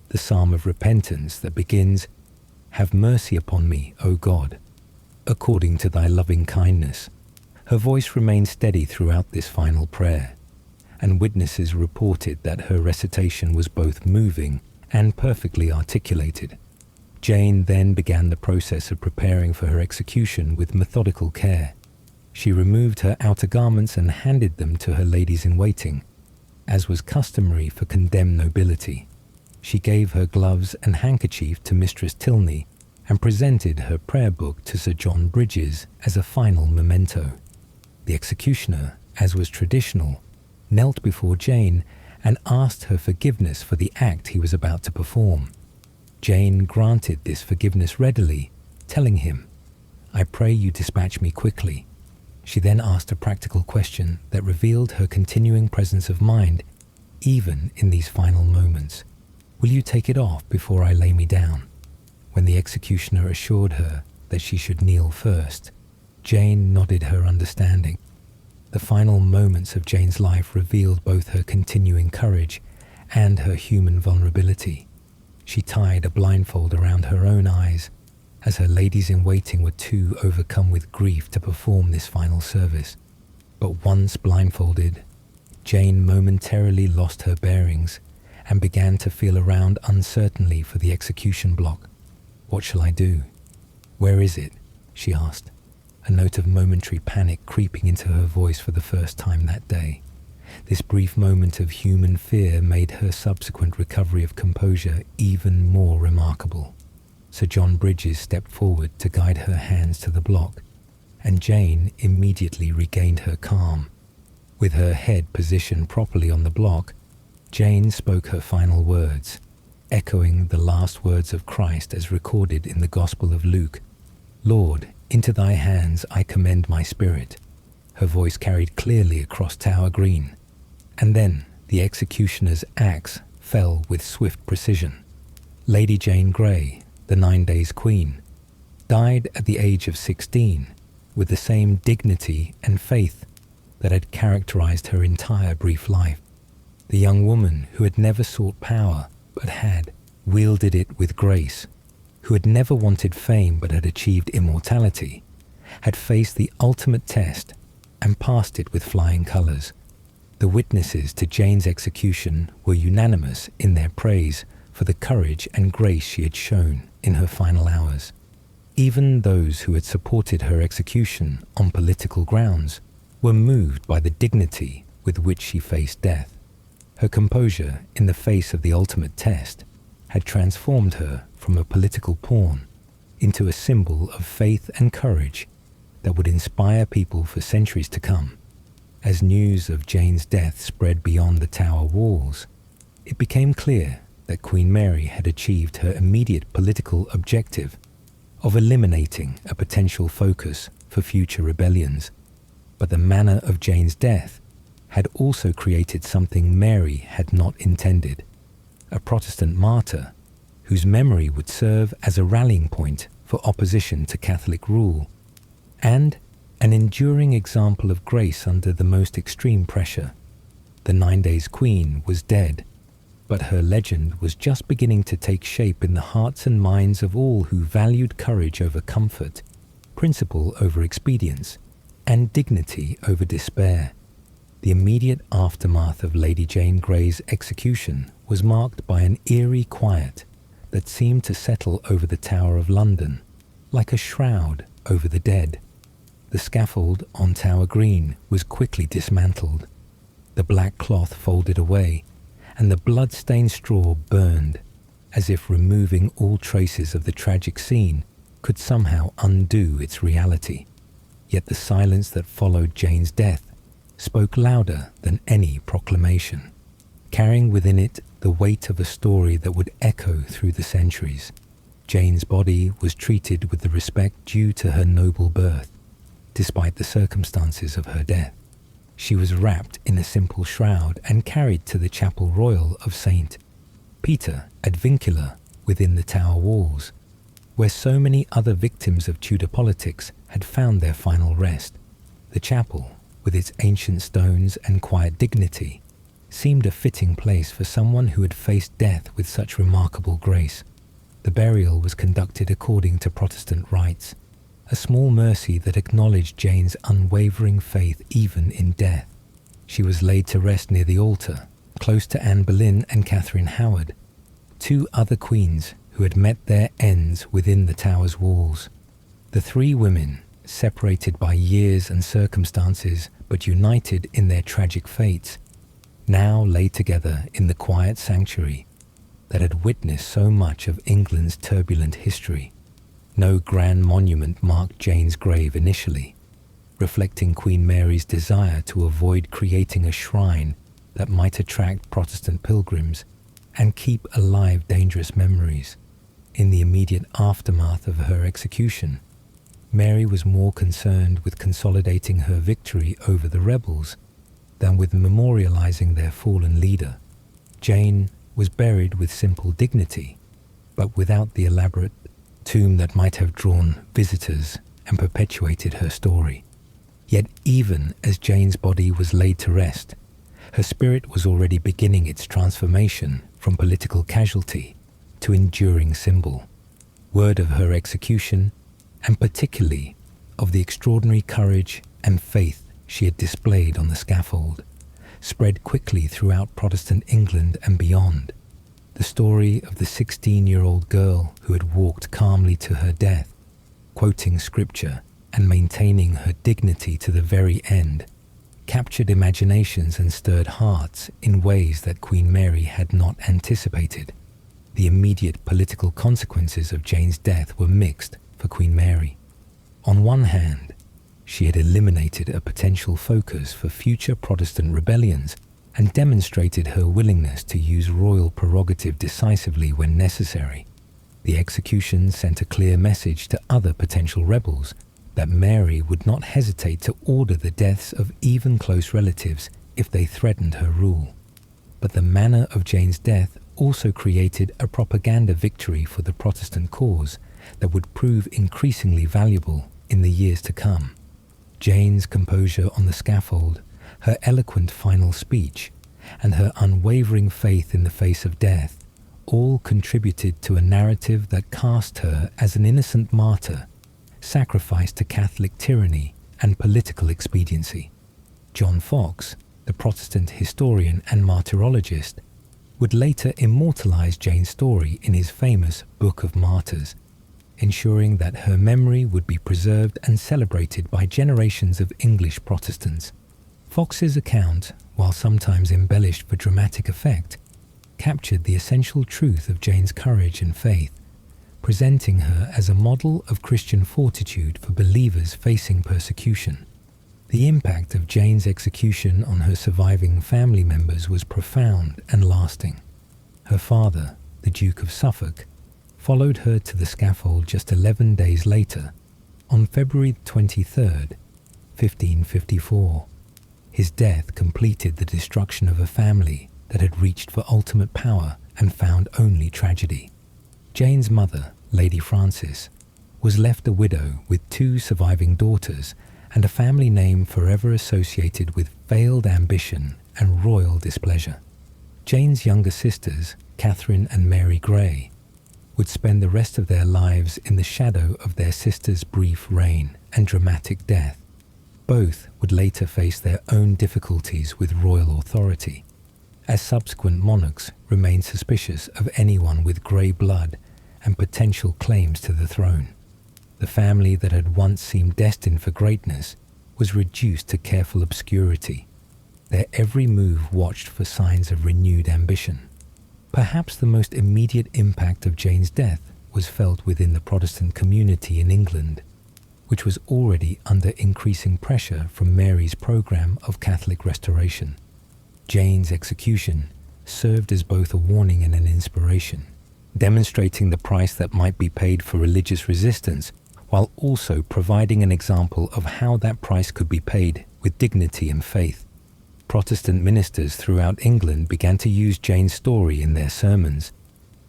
the psalm of repentance that begins, "Have mercy upon me, O God, according to thy loving kindness." Her voice remained steady throughout this final prayer, and witnesses reported that her recitation was both moving and perfectly articulated. Jane then began the process of preparing for her execution with methodical care. She removed her outer garments and handed them to her ladies-in-waiting, as was customary for condemned nobility. She gave her gloves and handkerchief to Mistress Tilney and presented her prayer book to Sir John Bridges as a final memento. The executioner, as was traditional, knelt before Jane and asked her forgiveness for the act he was about to perform. Jane granted this forgiveness readily, telling him, "I pray you dispatch me quickly." She then asked a practical question that revealed her continuing presence of mind, even in these final moments. "Will you take it off before I lay me down?" When the executioner assured her that she should kneel first, Jane nodded her understanding. The final moments of Jane's life revealed both her continuing courage and her human vulnerability. She tied a blindfold around her own eyes, as her ladies-in-waiting were too overcome with grief to perform this final service. But once blindfolded, Jane momentarily lost her bearings and began to feel around uncertainly for the execution block. "What shall I do? Where is it?" she asked, a note of momentary panic creeping into her voice for the first time that day. This brief moment of human fear made her subsequent recovery of composure even more remarkable. Sir John Bridges stepped forward to guide her hands to the block, and Jane immediately regained her calm. With her head positioned properly on the block, Jane spoke her final words, echoing the last words of Christ as recorded in the Gospel of Luke. "Lord, into thy hands I commend my spirit." Her voice carried clearly across Tower Green, and then the executioner's axe fell with swift precision. Lady Jane Grey, the 9 Days Queen, died at the age of 16 with the same dignity and faith that had characterized her entire brief life. The young woman who had never sought power but had wielded it with grace, who had never wanted fame but had achieved immortality, had faced the ultimate test and passed it with flying colors. The witnesses to Jane's execution were unanimous in their praise for the courage and grace she had shown in her final hours. Even those who had supported her execution on political grounds were moved by the dignity with which she faced death. Her composure in the face of the ultimate test had transformed her from a political pawn into a symbol of faith and courage that would inspire people for centuries to come. As news of Jane's death spread beyond the Tower walls, it became clear that Queen Mary had achieved her immediate political objective of eliminating a potential focus for future rebellions. But the manner of Jane's death had also created something Mary had not intended: a Protestant martyr whose memory would serve as a rallying point for opposition to Catholic rule, and an enduring example of grace under the most extreme pressure. The 9 Days Queen was dead, but her legend was just beginning to take shape in the hearts and minds of all who valued courage over comfort, principle over expedience, and dignity over despair. The immediate aftermath of Lady Jane Grey's execution was marked by an eerie quiet that seemed to settle over the Tower of London, like a shroud over the dead. The scaffold on Tower Green was quickly dismantled, the black cloth folded away, and the blood-stained straw burned, as if removing all traces of the tragic scene could somehow undo its reality. Yet the silence that followed Jane's death spoke louder than any proclamation, carrying within it the weight of a story that would echo through the centuries. Jane's body was treated with the respect due to her noble birth, despite the circumstances of her death. She was wrapped in a simple shroud and carried to the Chapel Royal of St. Peter ad Vincula within the Tower walls, where so many other victims of Tudor politics had found their final rest. The chapel, with its ancient stones and quiet dignity, seemed a fitting place for someone who had faced death with such remarkable grace. The burial was conducted according to Protestant rites, a small mercy that acknowledged Jane's unwavering faith even in death. She was laid to rest near the altar, close to Anne Boleyn and Catherine Howard, two other queens who had met their ends within the Tower's walls. The three women, separated by years and circumstances but united in their tragic fates, now lay together in the quiet sanctuary that had witnessed so much of England's turbulent history. No grand monument marked Jane's grave initially, reflecting Queen Mary's desire to avoid creating a shrine that might attract Protestant pilgrims and keep alive dangerous memories. In the immediate aftermath of her execution, Mary was more concerned with consolidating her victory over the rebels than with memorializing their fallen leader. Jane was buried with simple dignity, but without the elaborate tomb that might have drawn visitors and perpetuated her story. Yet even as Jane's body was laid to rest, her spirit was already beginning its transformation from political casualty to enduring symbol. Word of her execution, and particularly of the extraordinary courage and faith she had displayed on the scaffold, spread quickly throughout Protestant England and beyond. The story of the 16-year-old girl who had walked calmly to her death, quoting scripture and maintaining her dignity to the very end, captured imaginations and stirred hearts in ways that Queen Mary had not anticipated. The immediate political consequences of Jane's death were mixed for Queen Mary. On one hand, she had eliminated a potential focus for future Protestant rebellions and demonstrated her willingness to use royal prerogative decisively when necessary. The execution sent a clear message to other potential rebels that Mary would not hesitate to order the deaths of even close relatives if they threatened her rule. But the manner of Jane's death also created a propaganda victory for the Protestant cause that would prove increasingly valuable in the years to come. Jane's composure on the scaffold, her eloquent final speech, and her unwavering faith in the face of death all contributed to a narrative that cast her as an innocent martyr, sacrificed to Catholic tyranny and political expediency. John Foxe, the Protestant historian and martyrologist, would later immortalize Jane's story in his famous Book of Martyrs, ensuring that her memory would be preserved and celebrated by generations of English Protestants. Foxe's account, while sometimes embellished for dramatic effect, captured the essential truth of Jane's courage and faith, presenting her as a model of Christian fortitude for believers facing persecution. The impact of Jane's execution on her surviving family members was profound and lasting. Her father, the Duke of Suffolk, followed her to the scaffold just 11 days later, on February 23rd, 1554. His death completed the destruction of a family that had reached for ultimate power and found only tragedy. Jane's mother, Lady Frances, was left a widow with 2 surviving daughters and a family name forever associated with failed ambition and royal displeasure. Jane's younger sisters, Catherine and Mary Grey, would spend the rest of their lives in the shadow of their sister's brief reign and dramatic death. Both would later face their own difficulties with royal authority, as subsequent monarchs remained suspicious of anyone with grey blood and potential claims to the throne. The family that had once seemed destined for greatness was reduced to careful obscurity, their every move watched for signs of renewed ambition. Perhaps the most immediate impact of Jane's death was felt within the Protestant community in England, which was already under increasing pressure from Mary's program of Catholic restoration. Jane's execution served as both a warning and an inspiration, demonstrating the price that might be paid for religious resistance, while also providing an example of how that price could be paid with dignity and faith. Protestant ministers throughout England began to use Jane's story in their sermons,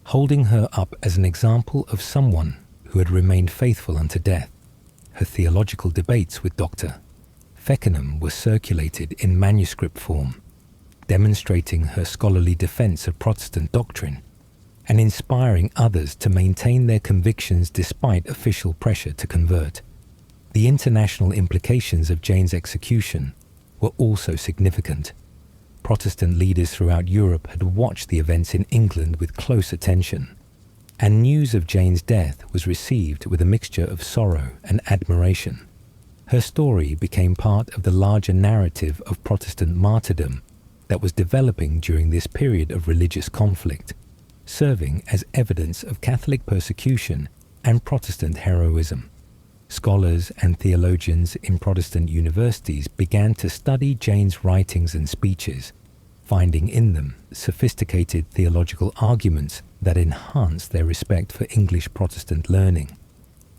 holding her up as an example of someone who had remained faithful unto death. Her theological debates with Dr. Feckenham were circulated in manuscript form, demonstrating her scholarly defense of Protestant doctrine and inspiring others to maintain their convictions despite official pressure to convert. The international implications of Jane's execution were also significant. Protestant leaders throughout Europe had watched the events in England with close attention, and news of Jane's death was received with a mixture of sorrow and admiration. Her story became part of the larger narrative of Protestant martyrdom that was developing during this period of religious conflict, serving as evidence of Catholic persecution and Protestant heroism. Scholars and theologians in Protestant universities began to study Jane's writings and speeches, finding in them sophisticated theological arguments that enhance their respect for English Protestant learning.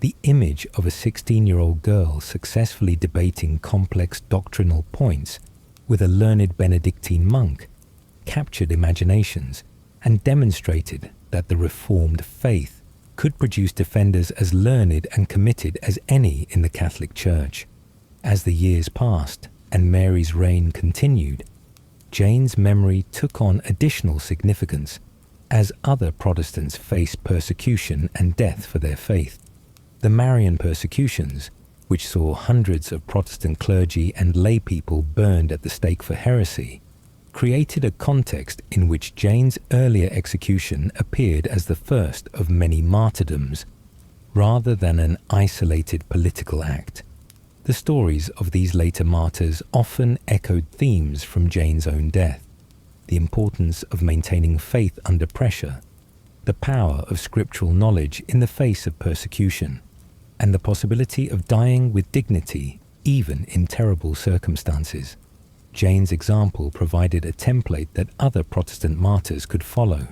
The image of a 16-year-old girl successfully debating complex doctrinal points with a learned Benedictine monk captured imaginations and demonstrated that the Reformed faith could produce defenders as learned and committed as any in the Catholic Church. As the years passed and Mary's reign continued, Jane's memory took on additional significance as other Protestants faced persecution and death for their faith. The Marian persecutions, which saw hundreds of Protestant clergy and lay people burned at the stake for heresy, created a context in which Jane's earlier execution appeared as the first of many martyrdoms, rather than an isolated political act. The stories of these later martyrs often echoed themes from Jane's own death: the importance of maintaining faith under pressure, the power of scriptural knowledge in the face of persecution, and the possibility of dying with dignity even in terrible circumstances. Jane's example provided a template that other Protestant martyrs could follow,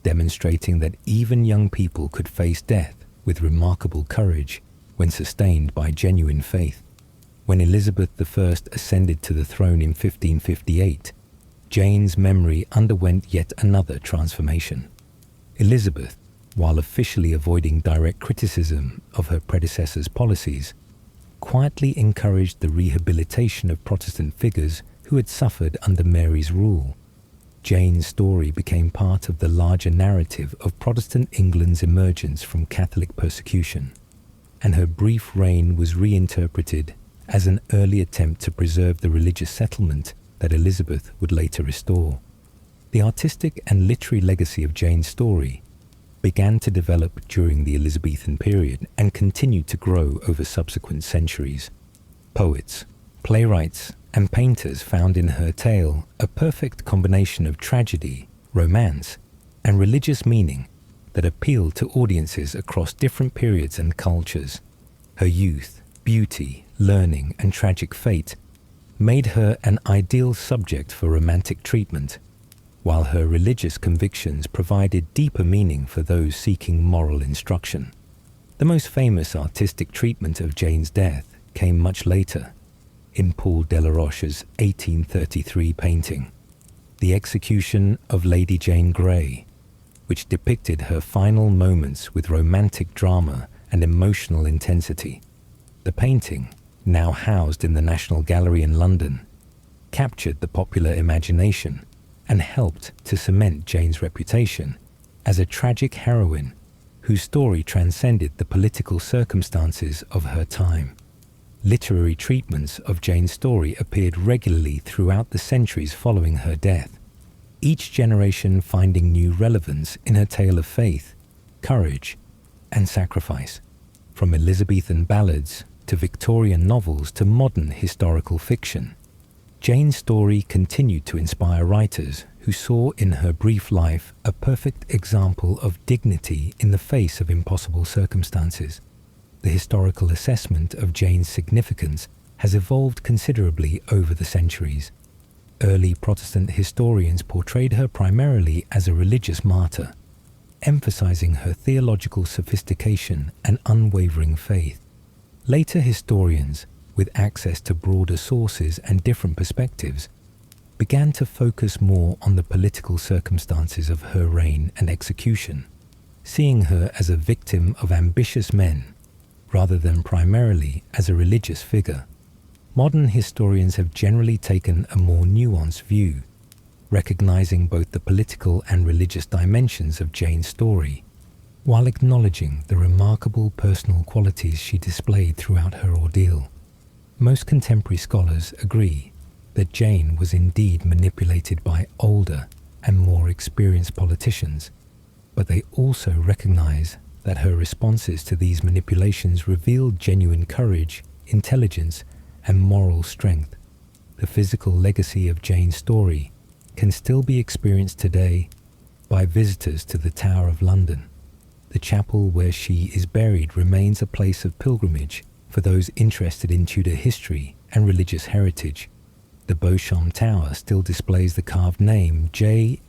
demonstrating that even young people could face death with remarkable courage when sustained by genuine faith. When Elizabeth I ascended to the throne in 1558, Jane's memory underwent yet another transformation. Elizabeth, while officially avoiding direct criticism of her predecessor's policies, quietly encouraged the rehabilitation of Protestant figures who had suffered under Mary's rule. Jane's story became part of the larger narrative of Protestant England's emergence from Catholic persecution, and her brief reign was reinterpreted as an early attempt to preserve the religious settlement that Elizabeth would later restore. The artistic and literary legacy of Jane's story began to develop during the Elizabethan period and continued to grow over subsequent centuries. Poets, playwrights, and painters found in her tale a perfect combination of tragedy, romance, and religious meaning that appealed to audiences across different periods and cultures. Her youth, beauty, learning, and tragic fate made her an ideal subject for romantic treatment, while her religious convictions provided deeper meaning for those seeking moral instruction. The most famous artistic treatment of Jane's death came much later, in Paul Delaroche's 1833 painting, The Execution of Lady Jane Grey, which depicted her final moments with romantic drama and emotional intensity. The painting, now housed in the National Gallery in London, captured the popular imagination and helped to cement Jane's reputation as a tragic heroine whose story transcended the political circumstances of her time. Literary treatments of Jane's story appeared regularly throughout the centuries following her death, each generation finding new relevance in her tale of faith, courage, and sacrifice. From Elizabethan ballads to Victorian novels to modern historical fiction, Jane's story continued to inspire writers who saw in her brief life a perfect example of dignity in the face of impossible circumstances. The historical assessment of Jane's significance has evolved considerably over the centuries. Early Protestant historians portrayed her primarily as a religious martyr, emphasizing her theological sophistication and unwavering faith. Later historians, with access to broader sources and different perspectives, began to focus more on the political circumstances of her reign and execution, seeing her as a victim of ambitious men rather than primarily as a religious figure. Modern historians have generally taken a more nuanced view, recognizing both the political and religious dimensions of Jane's story, while acknowledging the remarkable personal qualities she displayed throughout her ordeal. Most contemporary scholars agree that Jane was indeed manipulated by older and more experienced politicians, but they also recognize that her responses to these manipulations revealed genuine courage, intelligence, and moral strength. The physical legacy of Jane's story can still be experienced today by visitors to the Tower of London. The chapel where she is buried remains a place of pilgrimage for those interested in Tudor history and religious heritage, The Beauchamp Tower still displays the carved name Jane,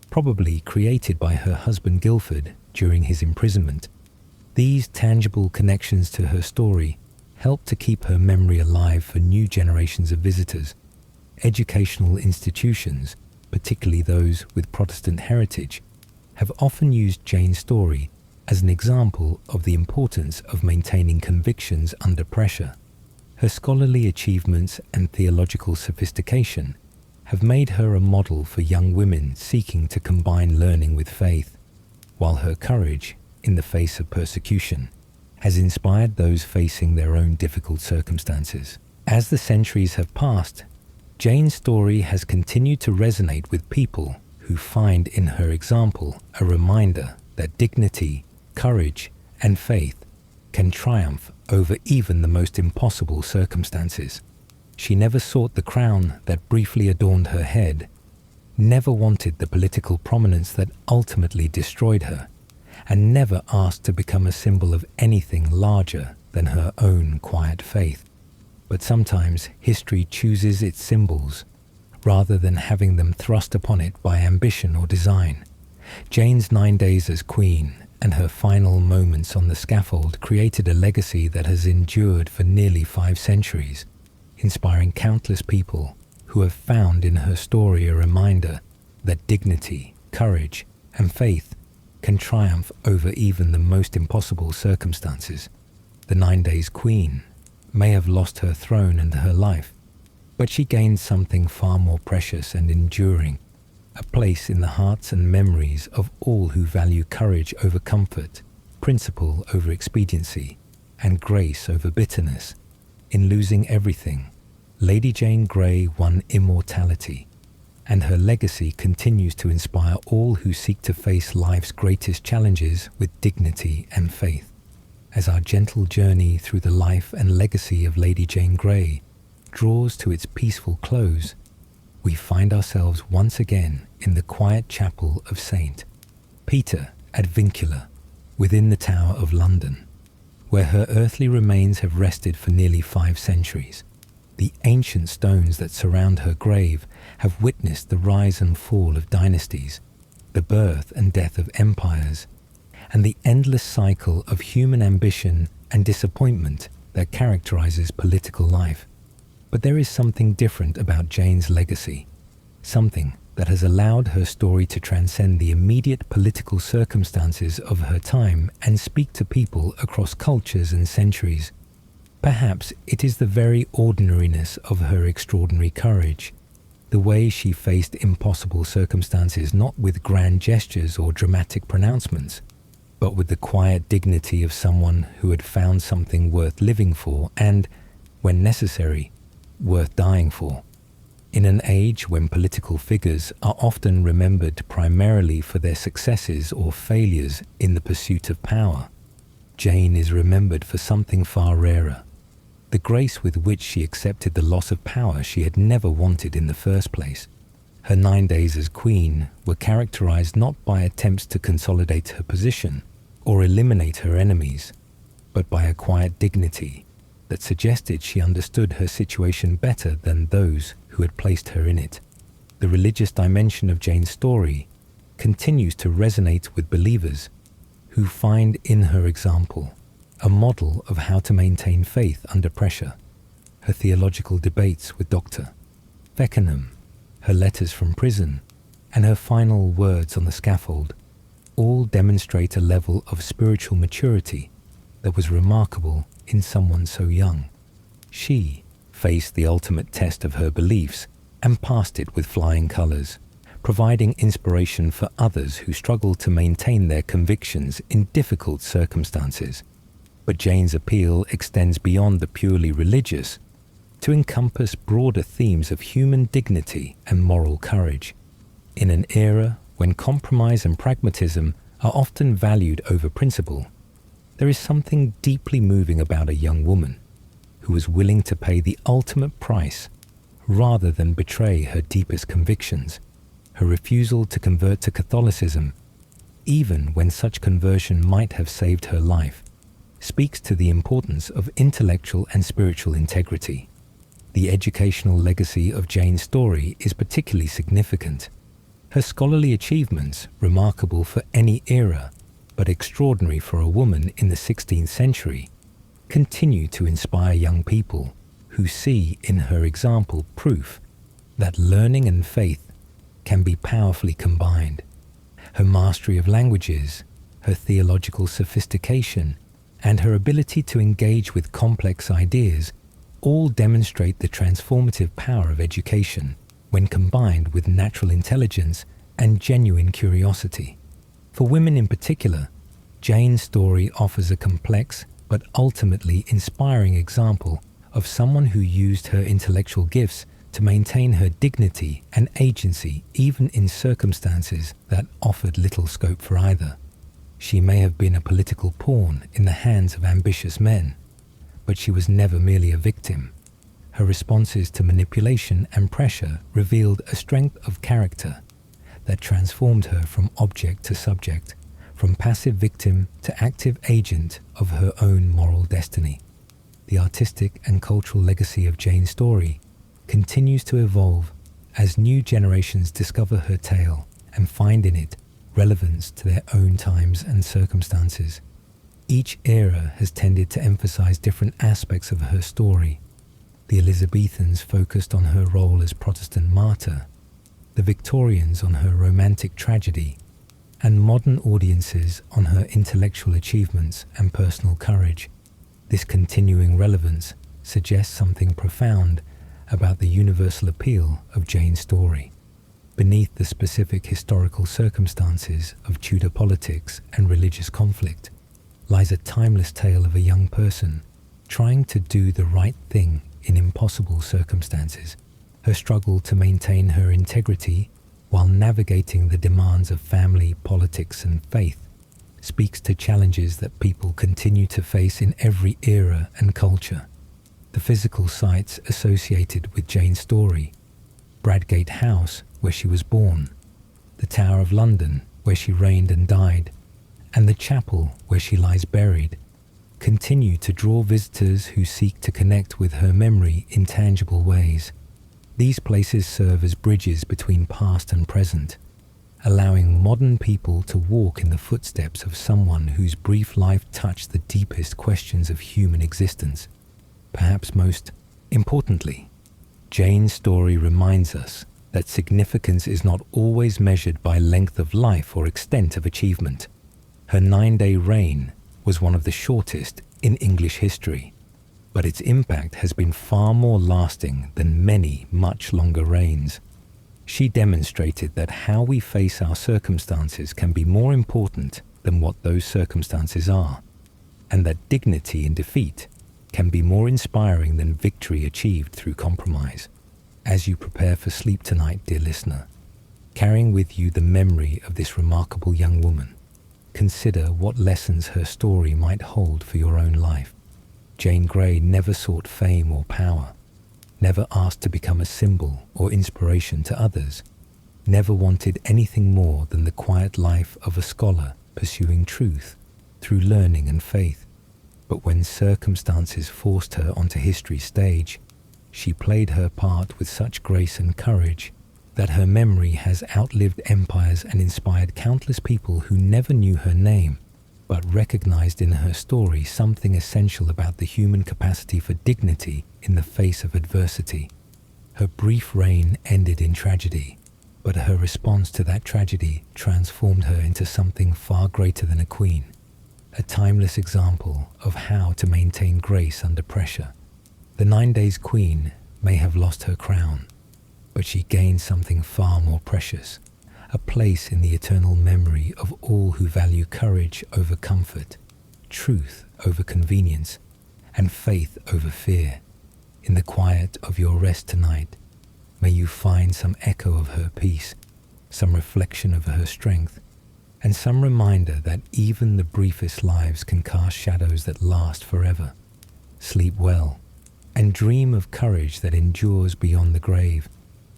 probably created by her husband Guildford during his imprisonment. These tangible connections to her story help to keep her memory alive for new generations of visitors. Educational institutions, particularly those with Protestant heritage, have often used Jane's story as an example of the importance of maintaining convictions under pressure. Her scholarly achievements and theological sophistication have made her a model for young women seeking to combine learning with faith, while her courage in the face of persecution has inspired those facing their own difficult circumstances. As the centuries have passed, Jane's story has continued to resonate with people who find in her example a reminder that dignity, courage, and faith can triumph over even the most impossible circumstances. She never sought the crown that briefly adorned her head, never wanted the political prominence that ultimately destroyed her, and never asked to become a symbol of anything larger than her own quiet faith. But sometimes history chooses its symbols rather than having them thrust upon it by ambition or design. Jane's 9 days as queen and her final moments on the scaffold created a legacy that has endured for nearly 5 centuries, inspiring countless people who have found in her story a reminder that dignity, courage, and faith can triumph over even the most impossible circumstances. The 9 days queen may have lost her throne and her life, but she gained something far more precious and enduring, a place in the hearts and memories of all who value courage over comfort, principle over expediency, and grace over bitterness. In losing everything, Lady Jane Grey won immortality, and her legacy continues to inspire all who seek to face life's greatest challenges with dignity and faith. As our gentle journey through the life and legacy of Lady Jane Grey draws to its peaceful close, we find ourselves once again in the quiet chapel of St. Peter ad Vincula, within the Tower of London, where her earthly remains have rested for nearly 5 centuries. The ancient stones that surround her grave have witnessed the rise and fall of dynasties, the birth and death of empires, and the endless cycle of human ambition and disappointment that characterizes political life. But there is something different about Jane's legacy, something that has allowed her story to transcend the immediate political circumstances of her time and speak to people across cultures and centuries. Perhaps it is the very ordinariness of her extraordinary courage, the way she faced impossible circumstances not with grand gestures or dramatic pronouncements, but with the quiet dignity of someone who had found something worth living for and, when necessary, worth dying for. In an age when political figures are often remembered primarily for their successes or failures in the pursuit of power, Jane is remembered for something far rarer: the grace with which she accepted the loss of power she had never wanted in the first place. Her 9 days as queen were characterized not by attempts to consolidate her position or eliminate her enemies, but by a quiet dignity that suggested she understood her situation better than those who had placed her in it. The religious dimension of Jane's story continues to resonate with believers who find in her example a model of how to maintain faith under pressure. Her theological debates with Dr. Feckenham, her letters from prison, and her final words on the scaffold all demonstrate a level of spiritual maturity that was remarkable in someone so young. She faced the ultimate test of her beliefs and passed it with flying colours, providing inspiration for others who struggle to maintain their convictions in difficult circumstances. But Jane's appeal extends beyond the purely religious to encompass broader themes of human dignity and moral courage. In an era when compromise and pragmatism are often valued over principle, there is something deeply moving about a young woman who was willing to pay the ultimate price rather than betray her deepest convictions. Her refusal to convert to Catholicism, even when such conversion might have saved her life, speaks to the importance of intellectual and spiritual integrity. The educational legacy of Jane's story is particularly significant. Her scholarly achievements, remarkable for any era, but extraordinary for a woman in the 16th century, continue to inspire young people who see in her example proof that learning and faith can be powerfully combined. Her mastery of languages, her theological sophistication, and her ability to engage with complex ideas all demonstrate the transformative power of education when combined with natural intelligence and genuine curiosity. For women in particular, Jane's story offers a complex but ultimately inspiring example of someone who used her intellectual gifts to maintain her dignity and agency even in circumstances that offered little scope for either. She may have been a political pawn in the hands of ambitious men, but she was never merely a victim. Her responses to manipulation and pressure revealed a strength of character that transformed her from object to subject, from passive victim to active agent of her own moral destiny. The artistic and cultural legacy of Jane's story continues to evolve as new generations discover her tale and find in it relevance to their own times and circumstances. Each era has tended to emphasize different aspects of her story. The Elizabethans focused on her role as Protestant martyr, the Victorians on her romantic tragedy, and modern audiences on her intellectual achievements and personal courage. This continuing relevance suggests something profound about the universal appeal of Jane's story. Beneath the specific historical circumstances of Tudor politics and religious conflict lies a timeless tale of a young person trying to do the right thing in impossible circumstances. Her struggle to maintain her integrity while navigating the demands of family, politics, and faith speaks to challenges that people continue to face in every era and culture. The physical sites associated with Jane's story, Bradgate House, where she was born, the Tower of London, where she reigned and died, and the chapel where she lies buried, continue to draw visitors who seek to connect with her memory in tangible ways. These places serve as bridges between past and present, allowing modern people to walk in the footsteps of someone whose brief life touched the deepest questions of human existence. Perhaps most importantly, Jane's story reminds us that significance is not always measured by length of life or extent of achievement. Her 9-day reign was one of the shortest in English history, but its impact has been far more lasting than many much longer reigns. She demonstrated that how we face our circumstances can be more important than what those circumstances are, and that dignity in defeat can be more inspiring than victory achieved through compromise. As you prepare for sleep tonight, dear listener, carrying with you the memory of this remarkable young woman, consider what lessons her story might hold for your own life. Jane Grey never sought fame or power, never asked to become a symbol or inspiration to others, never wanted anything more than the quiet life of a scholar pursuing truth through learning and faith. But when circumstances forced her onto history's stage, she played her part with such grace and courage that her memory has outlived empires and inspired countless people who never knew her name, but recognized in her story something essential about the human capacity for dignity in the face of adversity. Her brief reign ended in tragedy, but her response to that tragedy transformed her into something far greater than a queen, a timeless example of how to maintain grace under pressure. The 9 Days Queen may have lost her crown, but she gained something far more precious, a place in the eternal memory of all who value courage over comfort, truth over convenience, and faith over fear. In the quiet of your rest tonight, may you find some echo of her peace, some reflection of her strength, and some reminder that even the briefest lives can cast shadows that last forever. Sleep well, and dream of courage that endures beyond the grave,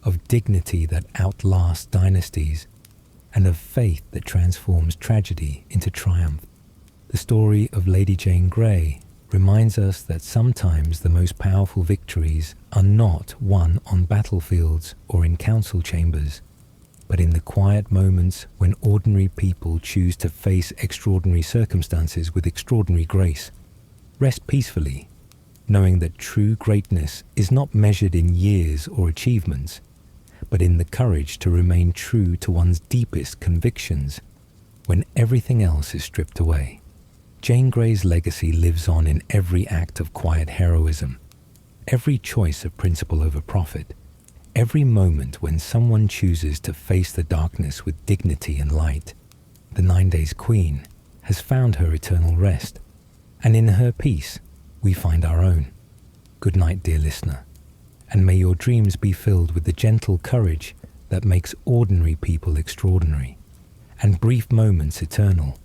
of dignity that outlasts dynasties, and of faith that transforms tragedy into triumph. The story of Lady Jane Grey reminds us that sometimes the most powerful victories are not won on battlefields or in council chambers, but in the quiet moments when ordinary people choose to face extraordinary circumstances with extraordinary grace. Rest peacefully, knowing that true greatness is not measured in years or achievements, but in the courage to remain true to one's deepest convictions when everything else is stripped away. Jane Grey's legacy lives on in every act of quiet heroism, every choice of principle over profit, every moment when someone chooses to face the darkness with dignity and light. The 9 Days Queen has found her eternal rest, and in her peace we find our own. Good night, dear listener, and may your dreams be filled with the gentle courage that makes ordinary people extraordinary, and brief moments eternal,